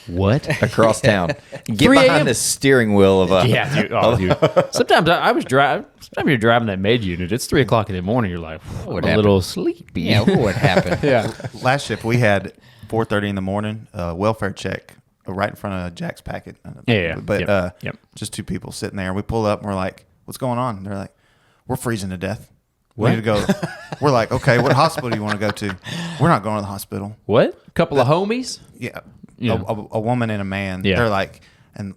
What? Across town. Get 3 a.m. behind the steering wheel of a. Yeah, dude. Oh, dude. Sometimes I was driving. Sometimes you're driving that med unit. It's 3 o'clock in the morning. You're like, I'm would a happen? little sleepy. Yeah, what would happen? Yeah. Last shift we had 4:30 in the morning welfare check right in front of Jack's packet. Yeah. But Yep. just two people sitting there. We pull up and we're like, "What's going on?" And they're like, "We're freezing to death. We What? need to go." We're like, "Okay, what hospital do you want to go to?" We're not going to the hospital. What? A couple of homies? Yeah, Yeah. A woman and a man. Yeah. They're like, and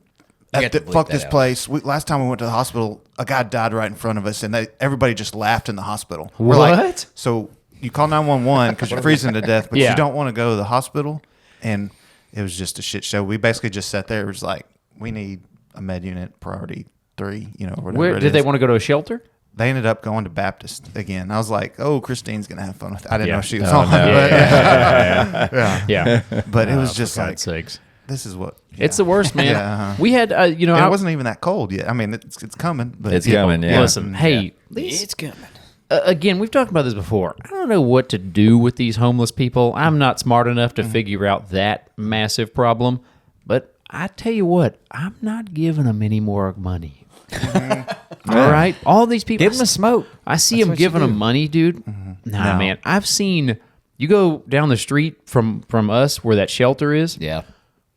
have to bleep fuck that this out. place. Last time we went to the hospital, a guy died right in front of us, and everybody just laughed in the hospital. We're like, What? so you call 911 because you're freezing to death, but Yeah. you don't want to go to the hospital, and it was just a shit show. We basically just sat there. It was like, we need a med unit priority 3, you know, whatever. Where it did they is. want to go to a shelter? They ended up going to Baptist again. I was like, oh, Christine's gonna have fun with it. I didn't Yeah. know she was Oh, on no. it. Yeah. But it was just For like, God's sakes. this is what. It's the worst, man. Yeah, uh-huh. We had, you know, And I it wasn't even that cold yet. I mean, it's coming. But It's coming, yeah. Listen, hey, It's coming. again, we've talked about this before. I don't know what to do with these homeless people. I'm not smart enough to figure out that massive problem. But I tell you what, I'm not giving them any more money. All right? All these people. Give them a smoke. I see That's them what you giving do. them money, dude. Nah, No. man. I've seen, you go down the street from us where that shelter is. Yeah.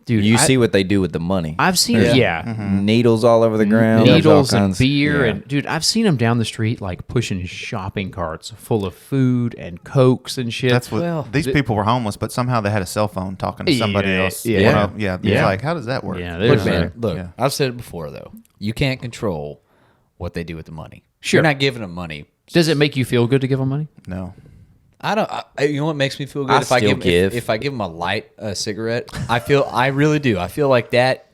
Dude, You see what they do with the money. I've seen, Needles all over the ground. There's all needles and kinds- beer yeah. and dude, I've seen them down the street like pushing shopping carts full of food and Cokes and shit. That's what Well, these people were homeless, but somehow they had a cell phone talking to somebody Yeah, else. yeah. You know? Yeah. It's Yeah. like, how does that work? Yeah, Look, there's man. Look, Yeah. I've said it before though. You can't control what they do with the money. Sure. You're not giving them money. Does it make you feel good to give them money? No. I don't. You know what makes me feel good? I if I still give, give. If I give them a light cigarette, I really do. I feel like that.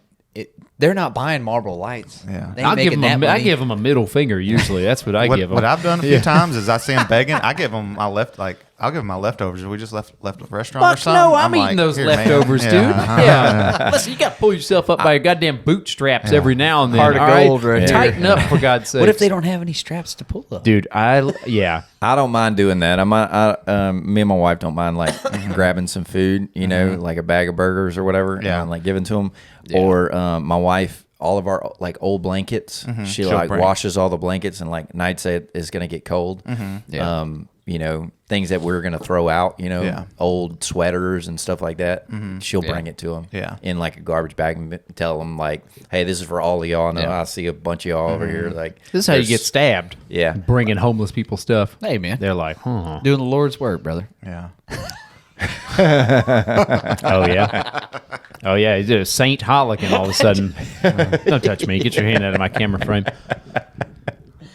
They're not buying Marlboro Lights. Yeah. They ain't I making that I money. give them a middle finger usually. That's what I give them. What I've done a few times is I see them begging. I give them I'll give them my leftovers. We just left a restaurant or Fuck something. no, I'm like, eating those "Here, man." leftovers, dude. uh-huh. Yeah. Listen, you got to pull yourself up by your goddamn bootstraps every now and then. Heart of all right? gold right Tighten up, for God's sake. What if they don't have any straps to pull up? Dude, yeah. I don't mind doing that. Me and my wife don't mind like grabbing some food, you know, like a bag of burgers or whatever, Yeah. and like giving to them. Or my wife, all of our like old blankets, she She'll like bring. washes all the blankets, and like nights it is gonna get cold. Yeah. You know, things that we're gonna throw out, you know, Yeah. old sweaters and stuff like that. She'll bring it to them, Yeah. in like a garbage bag, and tell them like, "Hey, this is for all of y'all." And Yeah. I see a bunch of y'all over here, like This is how you there's- get stabbed. Yeah. Bringing homeless people stuff. Hey, man. They're like, huh. Doing the Lord's work, brother. Yeah. Oh, yeah. Oh, yeah. He's a Saint Holligan all of a sudden. Don't touch me. Get your hand out of my camera frame.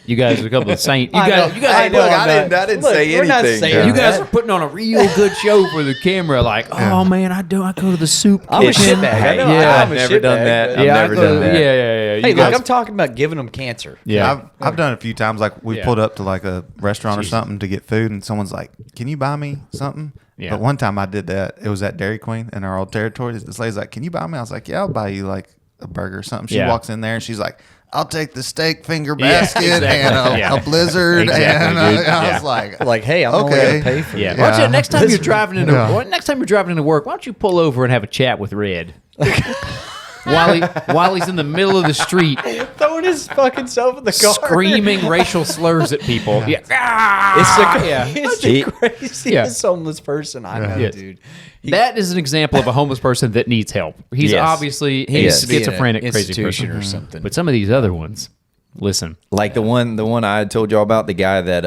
You guys are a couple of saints. You I guys, know. you guys, I know. Look, I didn't say we're not anything. saying you guys are putting on a real good show for the camera. Like, oh man, I go to the soup I'm a kitchen. shitbag. I know. Yeah, I've never done that. I've I never go done to- that. Yeah. Hey, You look, guys- I'm talking about giving them cancer. yeah. I've done it a few times. Like we Yeah. pulled up to like a restaurant or something to get food, and someone's like, "Can you buy me something?" Yeah. But one time I did that. It was at Dairy Queen in our old territory. This lady's like, "Can you buy me?" I was like, "Yeah, I'll buy you like a burger or something." She Yeah. walks in there and she's like, "I'll take the steak finger Yeah, basket exactly. and Yeah. a blizzard." Exactly, and dude. I Yeah. was like, Like, hey, I'm only Okay. going to pay for Yeah. it. Why don't you, Yeah. next time you're driving into Yeah. next time you're driving into work, why don't you pull over and have a chat with Red? while he's in the middle of the street Throwing his fucking self in the car. screaming racial slurs at people. Yeah. It's Ah! the, Yeah. it's the craziest homeless person I know, Yes. dude. That is an example of a homeless person that needs help. He's Yes. obviously He a needs to be in an schizophrenic, crazy institution person. or something. But some of these other ones, listen. Like the one I had told y'all about, the guy that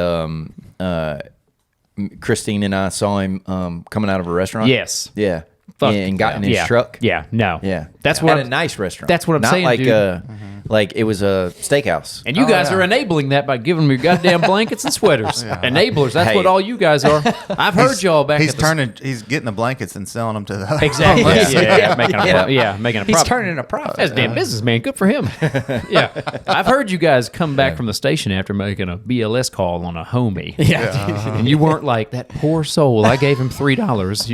Christine and I saw him coming out of a restaurant. Yes. Yeah. Fuck. And got in his Yeah. truck. Yeah. No. Yeah. That's At what a I'm- nice restaurant. that's what I'm Not saying, like dude. like it was a steakhouse. And you guys are enabling that by giving them your goddamn blankets and sweaters. Enablers. That's Hey. what all you guys are. I've heard y'all back he's at the turning, he's getting the blankets and selling them to the Exactly. Yeah. Making a making a He's profit. turning a profit. That's a damn businessman. Good for him. Yeah. I've heard you guys come back from the station after making a BLS call on a homie. Yeah, And you weren't like, that poor soul, I gave him $3.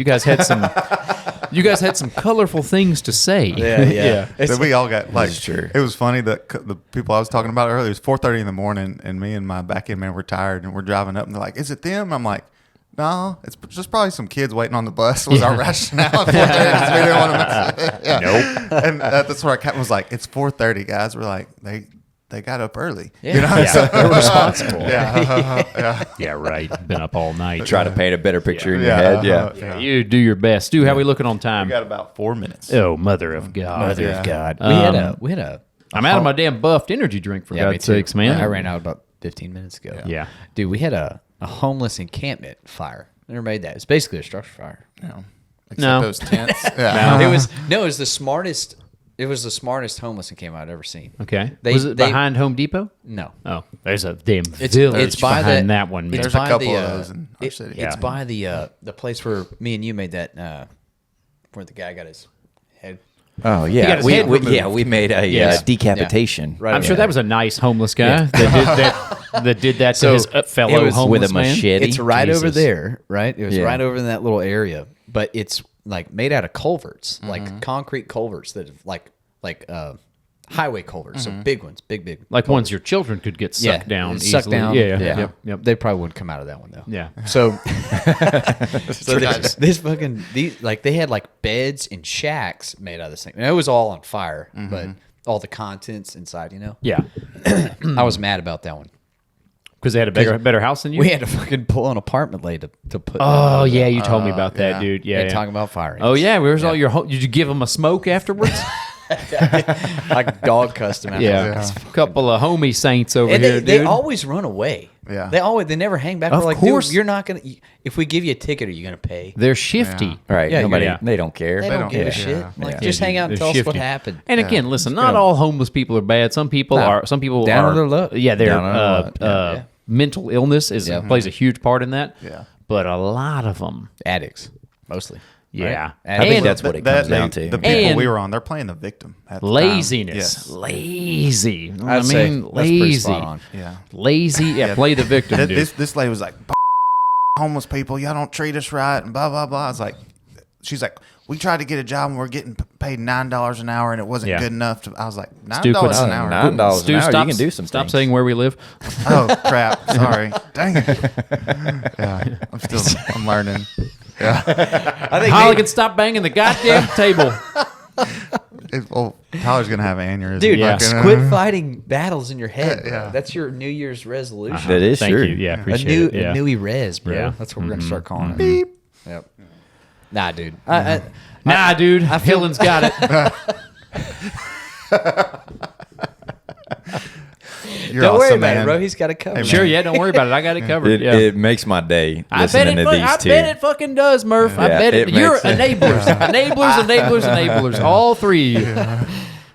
You guys had some colorful things to say. Yeah. So we all got like, is true. it was funny that the people I was talking about earlier, it was 4:30 in the morning and me and my back end man were tired and we're driving up and they're like, "Is it them?" I'm like, "No, it's just probably some kids waiting on the bus," was our rationale at 4:30 because we didn't want to miss it. Yeah. Nope. And that's where our captain was like, "It's 4:30, guys." We're like, they got up early. Yeah. You know? Yeah. So- They're responsible. yeah. Yeah, right. Been up all night. Try to paint a better picture in your Yeah. head. Yeah. Yeah, you do your best. Stu, how we looking on time? We got about 4 minutes. Oh, mother of God. Mother Yeah. of God. We had a. I'm out of my damn buffed energy drink, for Yeah, me God's too. sakes, man. I ran out about 15 minutes ago. Yeah. Dude, we had a homeless encampment fire. Never made that. It's basically a structure fire. Yeah. Except No. those tents. Yeah. It was the smartest. It was the smartest homeless encampment I'd ever seen. Okay. They- Was it they- behind Home Depot? No. Oh, there's a damn It's village by behind the- that one, man. it's There's a by couple the, of those in our city. It's Yeah. by the place where me and you made that where the guy got his head. Oh got yeah. his head removed. We made a Yes. decapitation. Yeah. Right. I'm sure that was a nice homeless guy that did that to So, his fellow it was homeless with a man. machete. It's right over Jesus. there, right? It was Yeah. right over in that little area, but it's like made out of culverts, Mm-hmm. like concrete culverts that have like highway culverts, so big ones, big. Like ones your children could get sucked down sucked easily. down. Yeah. Yep. They probably wouldn't come out of that one though. Yeah. So, this fucking they had like beds and shacks made out of this thing. And it was all on fire, but all the contents inside, Yeah. I was mad about that one. Because they had a better house than you? We had to fucking pull an apartment lay to put. Oh, yeah. You told me about that, yeah. dude. Yeah. and yeah. talking about fire. Oh, yeah. Where's all your did you give them a smoke afterwards? like dog custom. Yeah. A couple of homie saints over And here, they dude. always run away. Yeah. They never hang back. Of We're like, course. dude, you're not gonna. If we give you a ticket, are you gonna pay? They're shifty. Right. Yeah, Nobody. yeah. They don't care. They don't don't give a care. shit. Yeah. Like, Yeah. just hang out and They're tell us what shifty. happened. And again, listen, not all homeless people are bad. Some people No. are. Some people Down are. on their luck. Yeah, they're Down on their luck. Yeah. mental illness plays a huge part in that. Yeah. But a lot of them, Addicts, mostly. yeah, I I think And that's what it comes down to. The people And- we were on, they're playing the victim. At the time. laziness, Yes. lazy. You know what I'd I say mean, that's pretty lazy, spot on. Yeah. lazy. Yeah, play the victim, dude. This lady was like, homeless people, y'all don't treat us right, and blah blah blah. I was like, she's like, we tried to get a job and we're getting paid $9 an hour, and it wasn't Yeah. good enough. I was like, Stu, $9 quit- an hour. $9 Stu, an hour. stop, You can do some Stop things. saying where we live. Oh crap! Sorry. Dang it. Yeah, I'm learning. Yeah. I think Holligan, stop banging the goddamn table. Well, Tyler's gonna have an aneurysm. dude, Yeah. Fucking, quit fighting battles in your head. Bro. Yeah. That's your New Year's resolution. That is Thank true. you. Yeah, A appreciate it. Yeah. newy res, bro. Yeah. That's what we're gonna start calling it. Beep. Yep. Nah, dude. Nah, dude. Hillen's got it. You're Don't worry awesome, about man. it, bro. He's got it covered. Sure, yeah. Don't worry about it. I got it covered. Yeah. It makes my day I bet listening it. to these I two. bet it fucking does, Murph. I Yeah, bet it. it You're makes it. enablers. All three.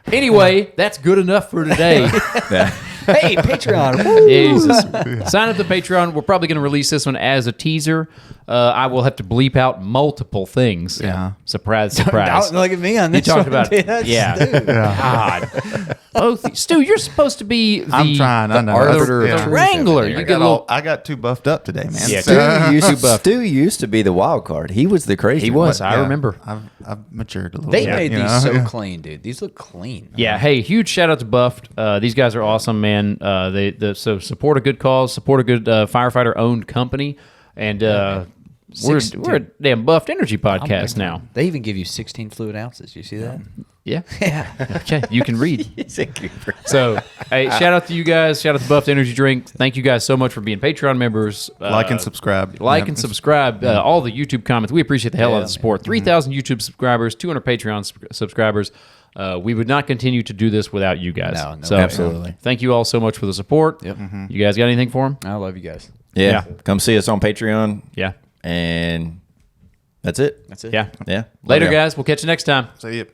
Anyway, that's good enough for today. Yeah. Hey, Patreon. Jesus. Sign up to Patreon. We're probably going to release this one as a teaser. I will have to bleep out multiple things. Yeah. Surprise, surprise. Don't look at me on You this. talked one, about dude. That's yeah. stupid. God. Both. Stu, you're supposed to be the I'm trying. I know. arbiter Yeah. of truth wrangler. over You there. get a little. I got too buffed up today, man. Yeah, Stu used to be the wild card. He was the crazy He one. was. I remember. I've matured a little They bit. made you these know? so clean, dude. These look clean. Yeah. Hey, huge shout out to Buffed. These guys are awesome, man. So support a good cause, support a good firefighter owned company, and we're a damn Buffed Energy podcast now. They even give you 16 fluid ounces. You see that? Yeah. Okay. You can read. He's a keeper. So, hey, shout out to you guys. Shout out to Buffed Energy Drink. Thank you guys so much for being Patreon members. Like and subscribe. Like and subscribe. All the YouTube comments. We appreciate the hell out of the support. 3,000 YouTube subscribers, 200 Patreon subscribers. We would not continue to do this without you guys. No, so, absolutely. Thank you all so much for the support. Yep. You guys got anything for them? I love you guys. Yeah. Come see us on Patreon. Yeah. And that's it. That's it. Yeah. Yeah. Later, Love y'all. guys. We'll catch you next time. See you.